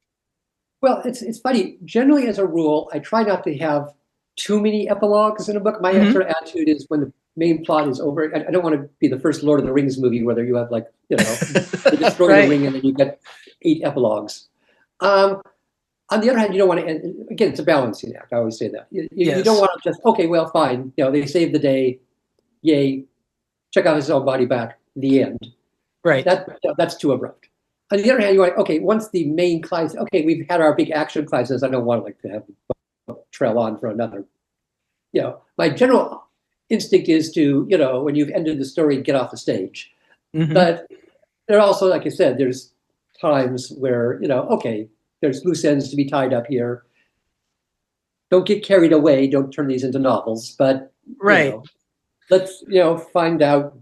Well, it's funny. Generally, as a rule, I try not to have too many epilogues in a book. My sort of attitude is when the main plot is over, I don't want to be the first Lord of the Rings movie where you have you destroy the ring and then you get 8 epilogues. On the other hand, you don't want to end, again, it's a balancing act. I always say that. You don't want to just, okay, well, fine. They saved the day. Yay. Check out his own body back. The end. Right. That's too abrupt. On the other hand, you're like, okay, once the main crisis, okay, we've had our big action crisis. I don't want to have trail on for another. My general instinct is to, when you've ended the story, get off the stage. But there are also, like I said, there's times where, okay, there's loose ends to be tied up here. Don't get carried away. Don't turn these into novels. But let's, find out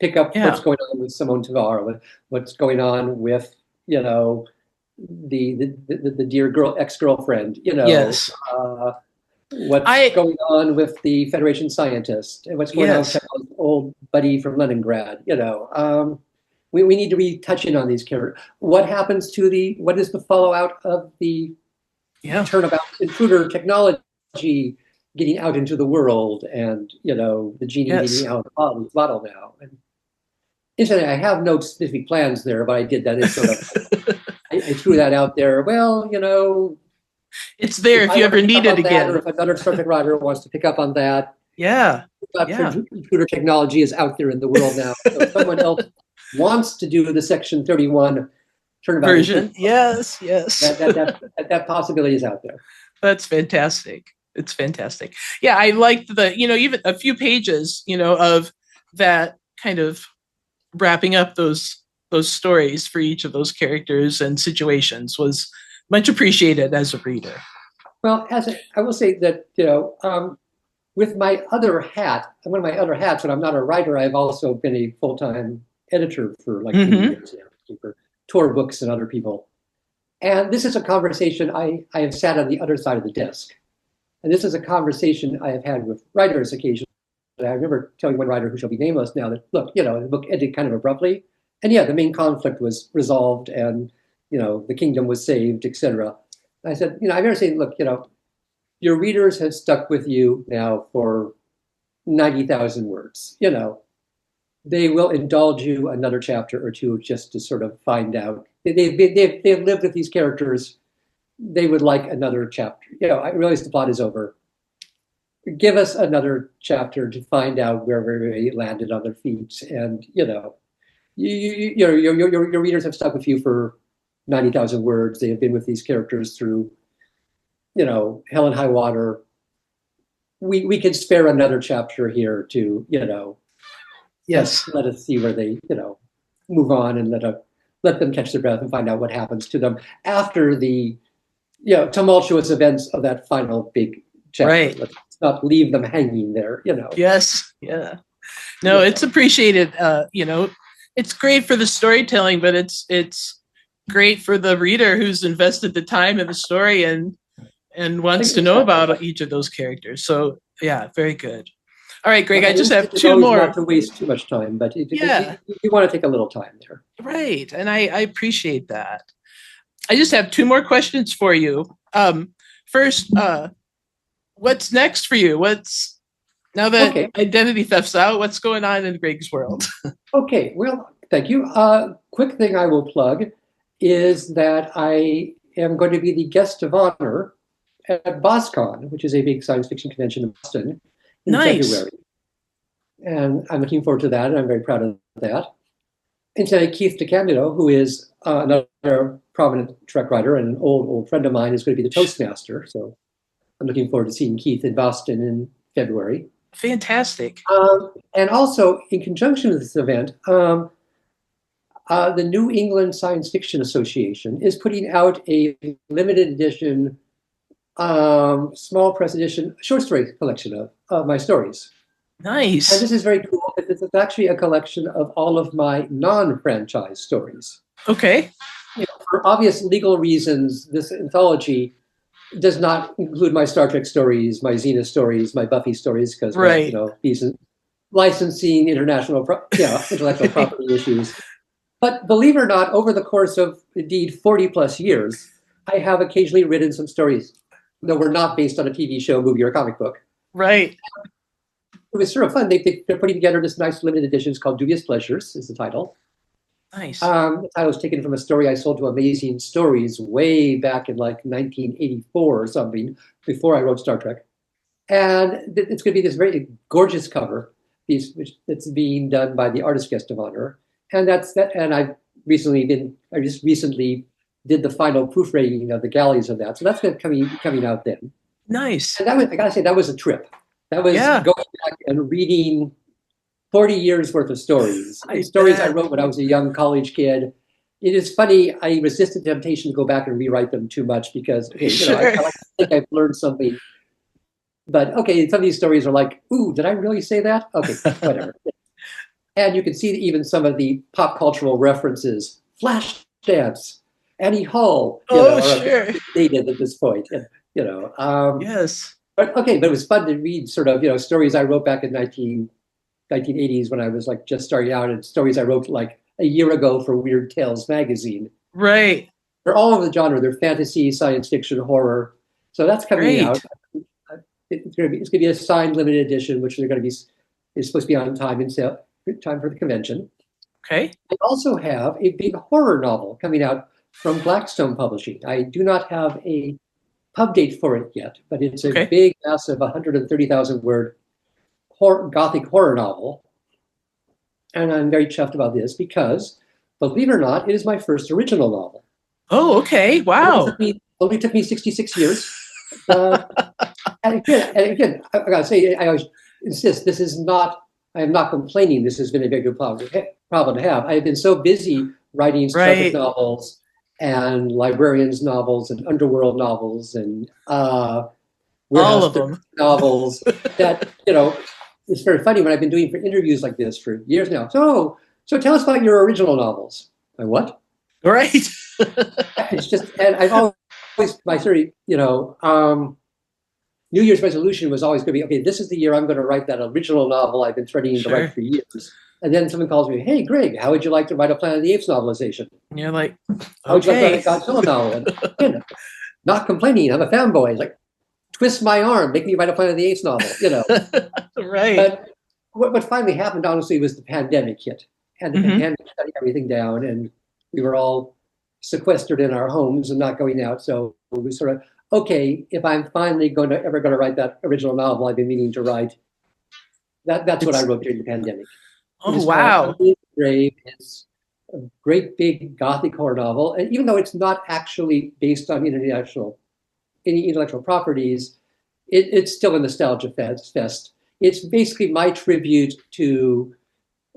pick up what's going on with Simone Tavar, what's going on with, the dear girl, ex-girlfriend, what's going on with the Federation scientist, and what's going on with that old buddy from Leningrad. We need to be touching on these characters. What happens to what is the fallout of the turnabout intruder technology getting out into the world, and the genie getting out of the bottle now. And incidentally, I have no specific plans there, but I did that. It's sort of I threw that out there. Well, it's there if you ever need it again. Or if another Star Trek writer wants to pick up on that. Computer technology is out there in the world now. So if someone else wants to do the Section 31 turnabout version, yes. That possibility is out there. That's fantastic. It's fantastic. Yeah, I liked even a few pages, of that kind of wrapping up those stories for each of those characters and situations was much appreciated as a reader. Well, I will say that, with my other hat, one of my other hats, when I'm not a writer, I've also been a full-time editor for 2 years now, for tour books and other people. And this is a conversation I have sat on the other side of the desk. And this is a conversation I have had with writers occasionally. I remember telling one writer who shall be nameless now that, look, the book ended kind of abruptly. And the main conflict was resolved and, the kingdom was saved, etc. I said, I remember saying, look, your readers have stuck with you now for 90,000 words. They will indulge you another chapter or two just to sort of find out. They've lived with these characters. They would like another chapter. I realize the plot is over. Give us another chapter to find out where we landed on their feet. And, your readers have stuck with you for 90,000 words. They have been with these characters through, hell and high water. We could spare another chapter here to, Yes. let us see where they, move on and let them catch their breath and find out what happens to them after the, tumultuous events of that final big chapter. Right. Let's not leave them hanging there, Yes. Yeah. No, it's appreciated. It's great for the storytelling, but it's great for the reader who's invested the time in the story and wants to know about each of those characters. So yeah, very good. All right, Greg, I just have two more. Not to waste too much time, but you want to take a little time there. Right, and I appreciate that. I just have two more questions for you. First, what's next for you? Now that identity theft's out, what's going on in Greg's world? Okay, well, thank you. Quick thing I will plug is that I am going to be the guest of honor at BosCon, which is a big science fiction convention in Boston in February. And I'm looking forward to that, and I'm very proud of that. Incidentally, Keith DeCandido, who is another prominent Trek writer and an old friend of mine, is going to be the Toastmaster. So I'm looking forward to seeing Keith in Boston in February. Fantastic. And also, in conjunction with this event, the New England Science Fiction Association is putting out a limited edition, small press edition short story collection of my stories. Nice. And this is very cool because it's actually a collection of all of my non-franchise stories. Okay. For obvious legal reasons, this anthology does not include my Star Trek stories, my Xena stories, my Buffy stories, because these licensing, intellectual property issues. But believe it or not, over the course of indeed 40 plus years, I have occasionally written some stories that were not based on a TV show, movie, or comic book. Right. It was sort of fun. They're putting together this nice limited edition. It's called Dubious Pleasures, is the title. Nice. The title was taken from a story I sold to Amazing Stories way back in like 1984 or something, before I wrote Star Trek. And it's going to be this very gorgeous cover, that's being done by the artist guest of honor. And that's that. And I just recently did the final proofreading of the galleys of that. So that's going to be coming out then. Nice. And I gotta say, that was a trip. That was going back and reading 40 years worth of stories. Stories I wrote when I was a young college kid. It is funny, I resisted the temptation to go back and rewrite them too much because I like to think I've learned something. But some of these stories are like, ooh, did I really say that? Okay, whatever. And you can see even some of the pop cultural references. Flashdance, Annie Hall, are dated at this point. And, yes. But it was fun to read sort of, stories I wrote back in 1980s when I was like just starting out, and stories I wrote like a year ago for Weird Tales magazine. Right. They're all over the genre. They're fantasy, science fiction, horror. So that's coming out. It's going to be a signed limited edition, which is supposed to be on time for the convention. Okay. I also have a big horror novel coming out from Blackstone Publishing. I do not have a pub date for it yet, but it's a big, massive 130,000 word Gothic horror novel. And I'm very chuffed about this because, believe it or not, it is my first original novel. Oh, okay. Wow. It only took me 66 years. And again, I gotta say, I always insist, I am not complaining. This has been a very good problem to have. I have been so busy writing Star Trek novels and librarians novels and underworld novels and all of them novels that, it's very funny when I've been doing for interviews like this for years now. So tell us about your original novels. My what? Right. It's just, and I've always, my theory, New Year's resolution was always going to be, this is the year I'm going to write that original novel I've been threatening to write for years. And then someone calls me, hey, Greg, how would you like to write a Planet of the Apes novelization? And you're like, how would you like to write a Godzilla novel? And, not complaining, I'm a fanboy. It's like, twist my arm, make me write a Planet of the Apes novel, Right. But what finally happened, honestly, was the pandemic hit. And the pandemic shut everything down, and we were all sequestered in our homes and not going out. So we sort of, if I'm finally ever going to write that original novel I've been meaning to write, that's what I wrote during the pandemic. Oh, wow. Grave. It's a great big Gothic horror novel. And even though it's not actually based on any intellectual properties, it's still a nostalgia fest. It's basically my tribute to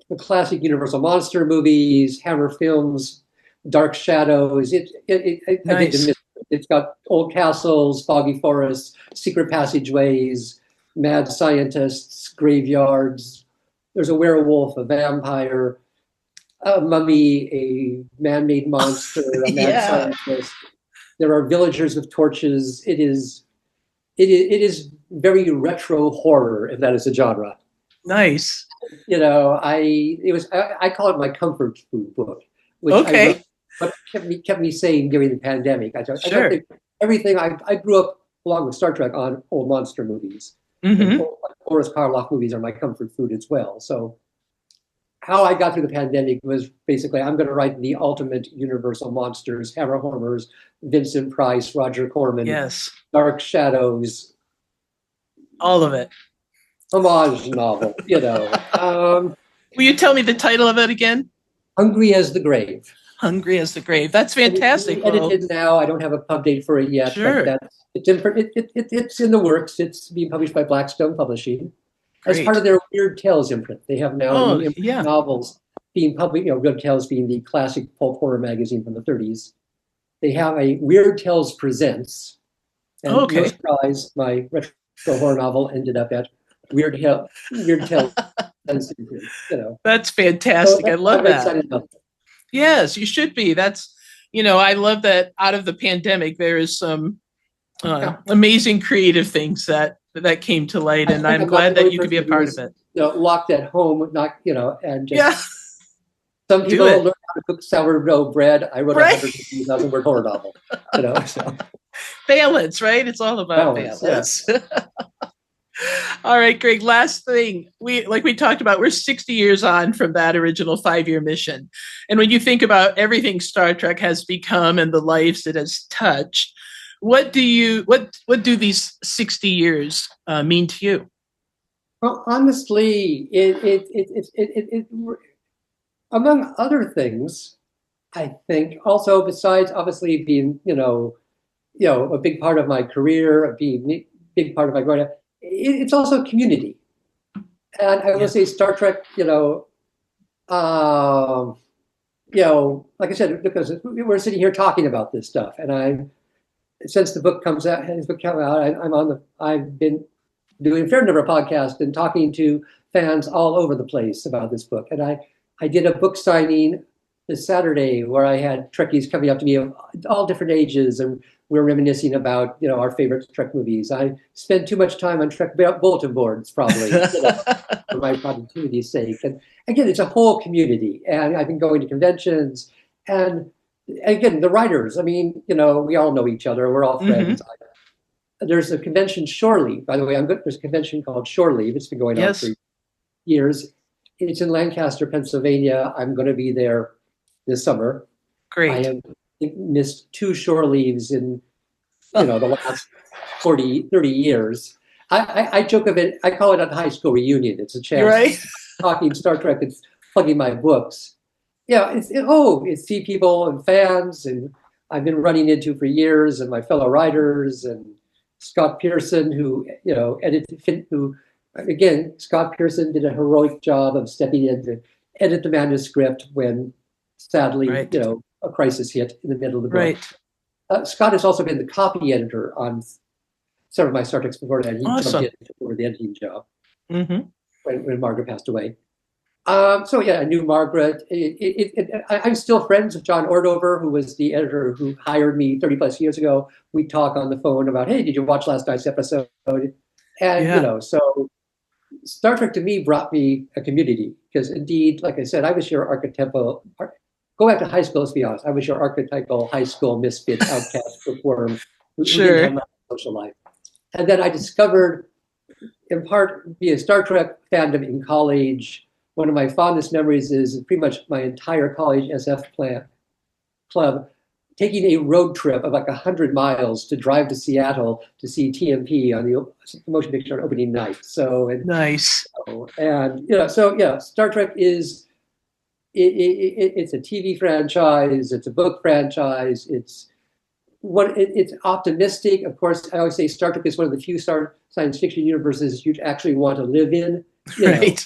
the classic Universal monster movies, Hammer films, Dark Shadows. Nice. It's got old castles, foggy forests, secret passageways, mad scientists, graveyards. There's a werewolf, a vampire, a mummy, a man-made monster, a mad scientist. There are villagers with torches. It is very retro horror, if that is a genre. Nice. I call it my comfort food book, which Okay. I wrote, what kept me sane during the pandemic. I Sure. everything I grew up along with Star Trek on old monster movies. Mm-hmm. And Boris Karloff movies are my comfort food as well. So how I got through the pandemic was basically I'm going to write the ultimate Universal monsters, Hammer Horrors, Vincent Price, Roger Corman, Yes. Dark Shadows, all of it. Homage novel. Will you tell me the title of it again? Hungry as the Grave. Hungry as the Grave. That's fantastic. It's edited now. I don't have a pub date for it yet. Sure. But it's in the works. It's being published by Blackstone Publishing. Great. As part of their Weird Tales imprint. They have now novels being published, Weird Tales being the classic pulp horror magazine from the 30s. They have a Weird Tales Presents. And no surprise, my retro horror novel ended up at Weird Tales. That's fantastic. So I love that. Yes, you should be. That's, I love that out of the pandemic, there is some amazing creative things that came to light, and I'm glad that you could be a part of it. Locked at home, and just some people learn how to cook sourdough bread. I wrote a 150,000 word horror novel. So. Balance, right? It's all about balance. Yes. All right, Greg, last thing. We talked about, we're 60 years on from that original 5-year mission. And when you think about everything Star Trek has become and the lives it has touched, what do these 60 years mean to you? Well, honestly, it among other things, I think, also besides obviously being, a big part of my career, being a big part of my growing up, it's also community. And I will say Star Trek, like I said, because we're sitting here talking about this stuff, and since the book comes out, I've been doing a fair number of podcasts and talking to fans all over the place about this book. And I did a book signing this Saturday where I had Trekkies coming up to me of all different ages, and we're reminiscing about, our favorite Trek movies. I spend too much time on Trek bulletin boards, probably, for my productivity's sake. And again, it's a whole community. And I've been going to conventions. And again, the writers, we all know each other. We're all friends. Mm-hmm. There's a convention, Shore Leave. By the way, there's a convention called Shore Leave. It's been going on for years. It's in Lancaster, Pennsylvania. I'm going to be there this summer. Great. I have missed 2 shore leaves in the last 30 years. I joke of it, I call it a high school reunion. It's a chance talking Star Trek and plugging my books. It's see people and fans, and I've been running into for years, and my fellow writers, and Scott Pearson, who Scott Pearson did a heroic job of stepping in to edit the manuscript when sadly, a crisis hit in the middle of the book. Right. Scott has also been the copy editor on several of my Star Treks before that. He jumped in over the editing job when Margaret passed away. I knew Margaret. I'm still friends with John Ordover, who was the editor who hired me 30 plus years ago. We talk on the phone about, hey, did you watch last night's episode? And, so Star Trek to me brought me a community because indeed, like I said, I was your archetypal, go back to high school, let's be honest. I was your archetypal high school misfit, outcast, bookworm who didn't have much social life. And then I discovered, in part via Star Trek fandom in college, one of my fondest memories is pretty much my entire college SF club taking a road trip of like 100 miles to drive to Seattle to see TMP on the motion picture on opening night. Nice. Star Trek is, it's a TV franchise, it's a book franchise, it's optimistic. Of course, I always say Star Trek is one of the few science fiction universes you'd actually want to live in. Right.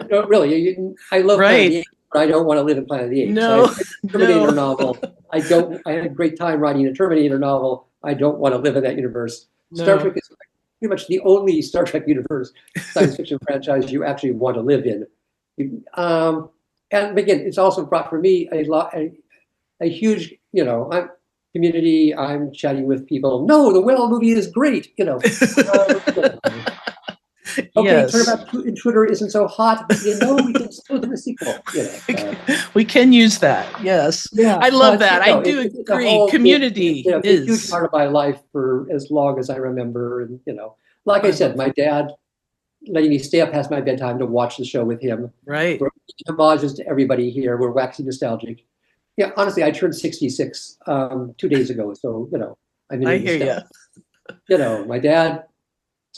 No, really, I love Planet of the Apes, but I don't want to live in Planet of the Apes. No, so Terminator novel. I had a great time writing a Terminator novel. I don't want to live in that universe. No. Star Trek is pretty much the only Star Trek universe science fiction franchise you actually want to live in. And again, it's also brought for me a huge, community. I'm chatting with people. No, the Whale movie is great. Okay, yes. turn about Twitter isn't so hot, but we can still do a sequel. We can use that. Yes. Yeah, I love that. I do agree. Community is a huge part of my life for as long as I remember. And like I said, my dad letting me stay up past my bedtime to watch the show with him. Right. We're homages to everybody here. We're waxing nostalgic. Yeah, honestly, I turned 66 2 days ago, so I'm in. I hear you. My dad.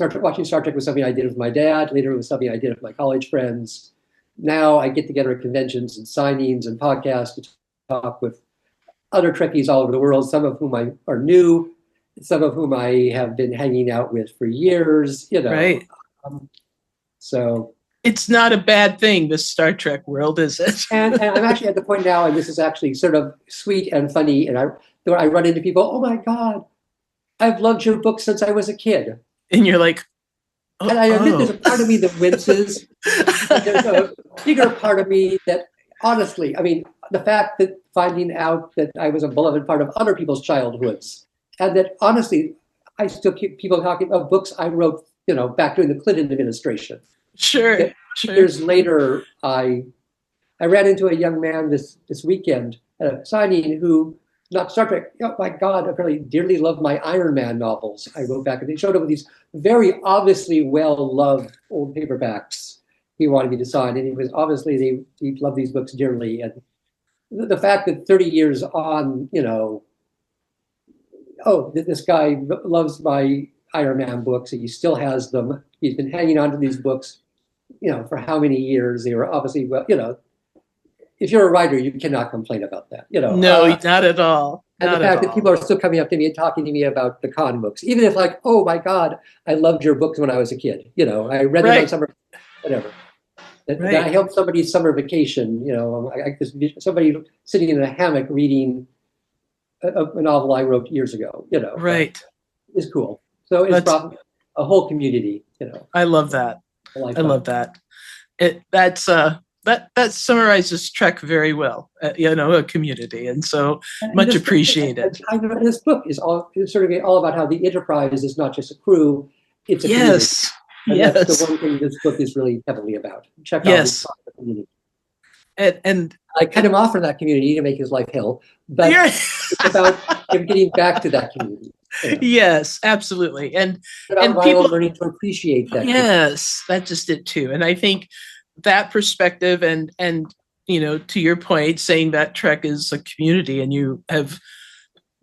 Watching Star Trek was something I did with my dad. Later, it was something I did with my college friends. Now I get together at conventions and signings and podcasts to talk with other Trekkies all over the world, some of whom are new, some of whom I have been hanging out with for years. Right. So it's not a bad thing, this Star Trek world, is it? and I'm actually at the point now, and this is actually sort of sweet and funny, and I run into people, oh my God, I've loved your book since I was a kid. And you're like, oh, and I admit there's a part of me that winces. There's a bigger part of me that, honestly, I mean, the fact that finding out that I was a beloved part of other people's childhoods, and that, honestly, I still keep people talking of books I wrote, back during the Clinton administration. Sure. Years later, I ran into a young man this weekend at a signing who, not Star Trek, oh my God, apparently dearly loved my Iron Man novels I wrote back. And they showed up with these very obviously well-loved old paperbacks he wanted me to sign. And he was obviously, he loved these books dearly. And the fact that 30 years on, this guy loves my Iron Man books, and he still has them. He's been hanging on to these books, for how many years? They were obviously, if you're a writer, you cannot complain about that. No, not at all. And the fact that people are still coming up to me and talking to me about the Khan books, even if like, oh my God, I loved your books when I was a kid. I read them on summer, whatever. That I helped somebody's summer vacation. Somebody sitting in a hammock reading a novel I wrote years ago. Right. It's cool. So it's brought a whole community. I love that. I love that. That summarizes Trek very well, a community, and so much appreciated. This book is sort of all about how the Enterprise is not just a crew; it's a community. Yes, that's the one thing this book is really heavily about. Chekov is part of the community. And I cut him off from that community to make his life hell, but it's about him getting back to that community. Yes, absolutely, and people learning to appreciate that. Yes, that's just it too, and I think that perspective and to your point, saying that Trek is a community, and you have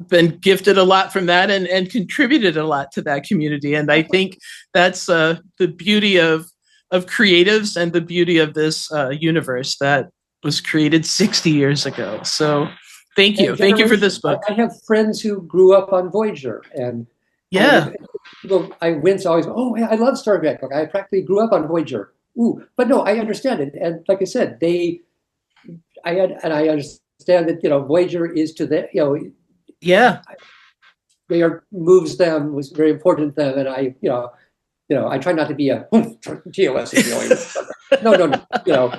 been gifted a lot from that and contributed a lot to that community, and I think that's the beauty of creatives and the beauty of this universe that was created 60 years ago. So thank you for this book. I have friends who grew up on Voyzr, and I wince always. Oh, I love Star Trek. I practically grew up on Voyzr. Ooh, but no, I understand it, and like I said, I understand that Voyzr is to the they moves them, was very important to them, and I try not to be a TOS is no.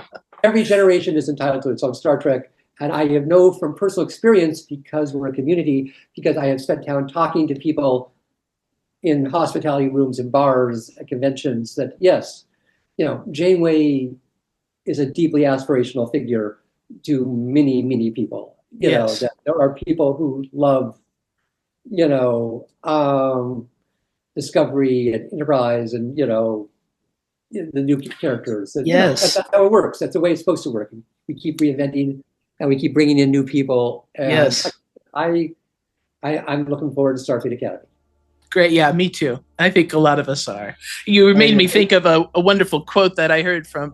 Every generation is entitled to its own Star Trek, and I know from personal experience, because we're a community, because I have spent time talking to people in hospitality rooms and bars at conventions, that yes, Janeway is a deeply aspirational figure to many, many people. That there are people who love, Discovery and Enterprise and, the new characters. And, that's how it works. That's the way it's supposed to work. We keep reinventing and we keep bringing in new people. And I'm looking forward to Starfleet Academy. Great. Yeah, me too. I think a lot of us are. You made me think of a wonderful quote that I heard from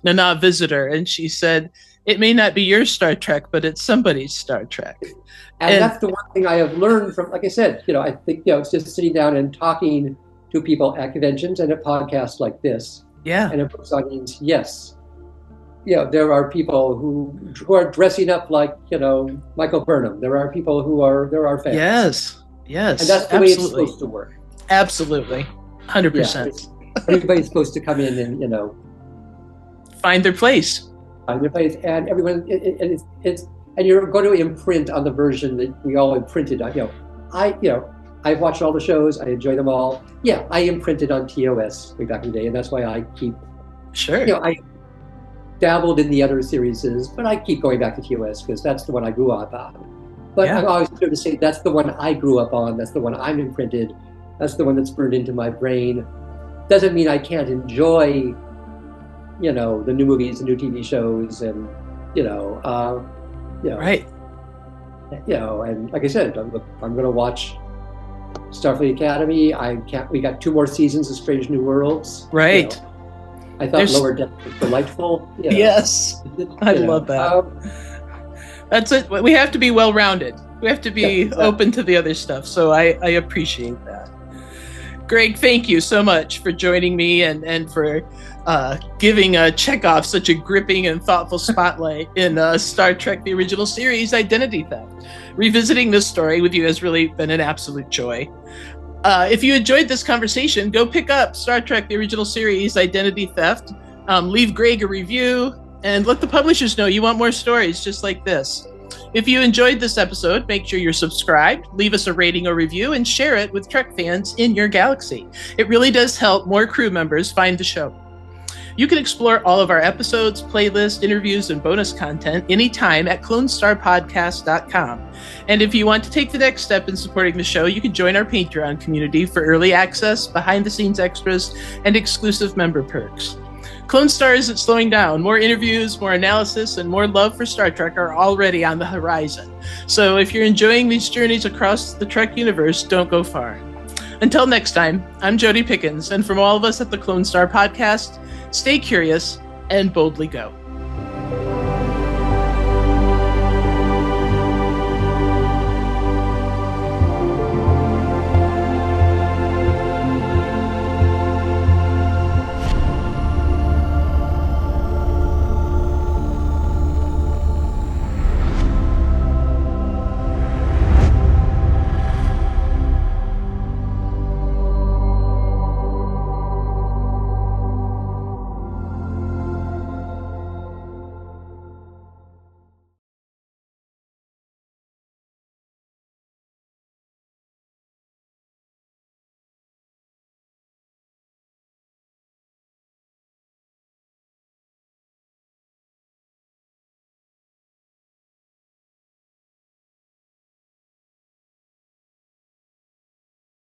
Nana Visitor, and she said, "It may not be your Star Trek, but it's somebody's Star Trek." And that's the one thing I have learned from, like I said, I think, it's just sitting down and talking to people at conventions and at podcasts like this. Yeah. And at books audience, yes. There are people who are dressing up like, Michael Burnham. There are people there are fans. Yes. And that's the way it's supposed to work. Absolutely. 100%. Yeah, everybody's supposed to come in and, find their place. And everyone, and you're going to imprint on the version that we all imprinted on. I've watched all the shows. I enjoy them all. Yeah, I imprinted on TOS way back in the day, and that's why I keep. Sure. I dabbled in the other series, but I keep going back to TOS because that's the one I grew up on. But I'm always clear to say that's the one I grew up on. That's the one I'm imprinted. That's the one that's burned into my brain. Doesn't mean I can't enjoy, the new movies, the new TV shows, and right. And like I said, I'm going to watch Starfleet Academy. We got 2 more seasons of Strange New Worlds. Right. I thought Lower Deck was delightful. Yes. I love that. That's it. We have to be well-rounded. We have to be open to the other stuff. So I appreciate that. Greg, thank you so much for joining me and for giving Chekov such a gripping and thoughtful spotlight in Star Trek, the original series, Identity Theft. Revisiting this story with you has really been an absolute joy. If you enjoyed this conversation, go pick up Star Trek, the original series, Identity Theft. Leave Greg a review and let the publishers know you want more stories just like this. If you enjoyed this episode, make sure you're subscribed, leave us a rating or review, and share it with Trek fans in your galaxy. It really does help more crew members find the show. You can explore all of our episodes, playlists, interviews, and bonus content anytime at clonestarpodcast.com. And if you want to take the next step in supporting the show, you can join our Patreon community for early access, behind-the-scenes extras, and exclusive member perks. Clone Star isn't slowing down. More interviews, more analysis, and more love for Star Trek are already on the horizon. So if you're enjoying these journeys across the Trek universe, don't go far. Until next time, I'm Jodi Pickens, and from all of us at the Clone Star Podcast, stay curious and boldly go.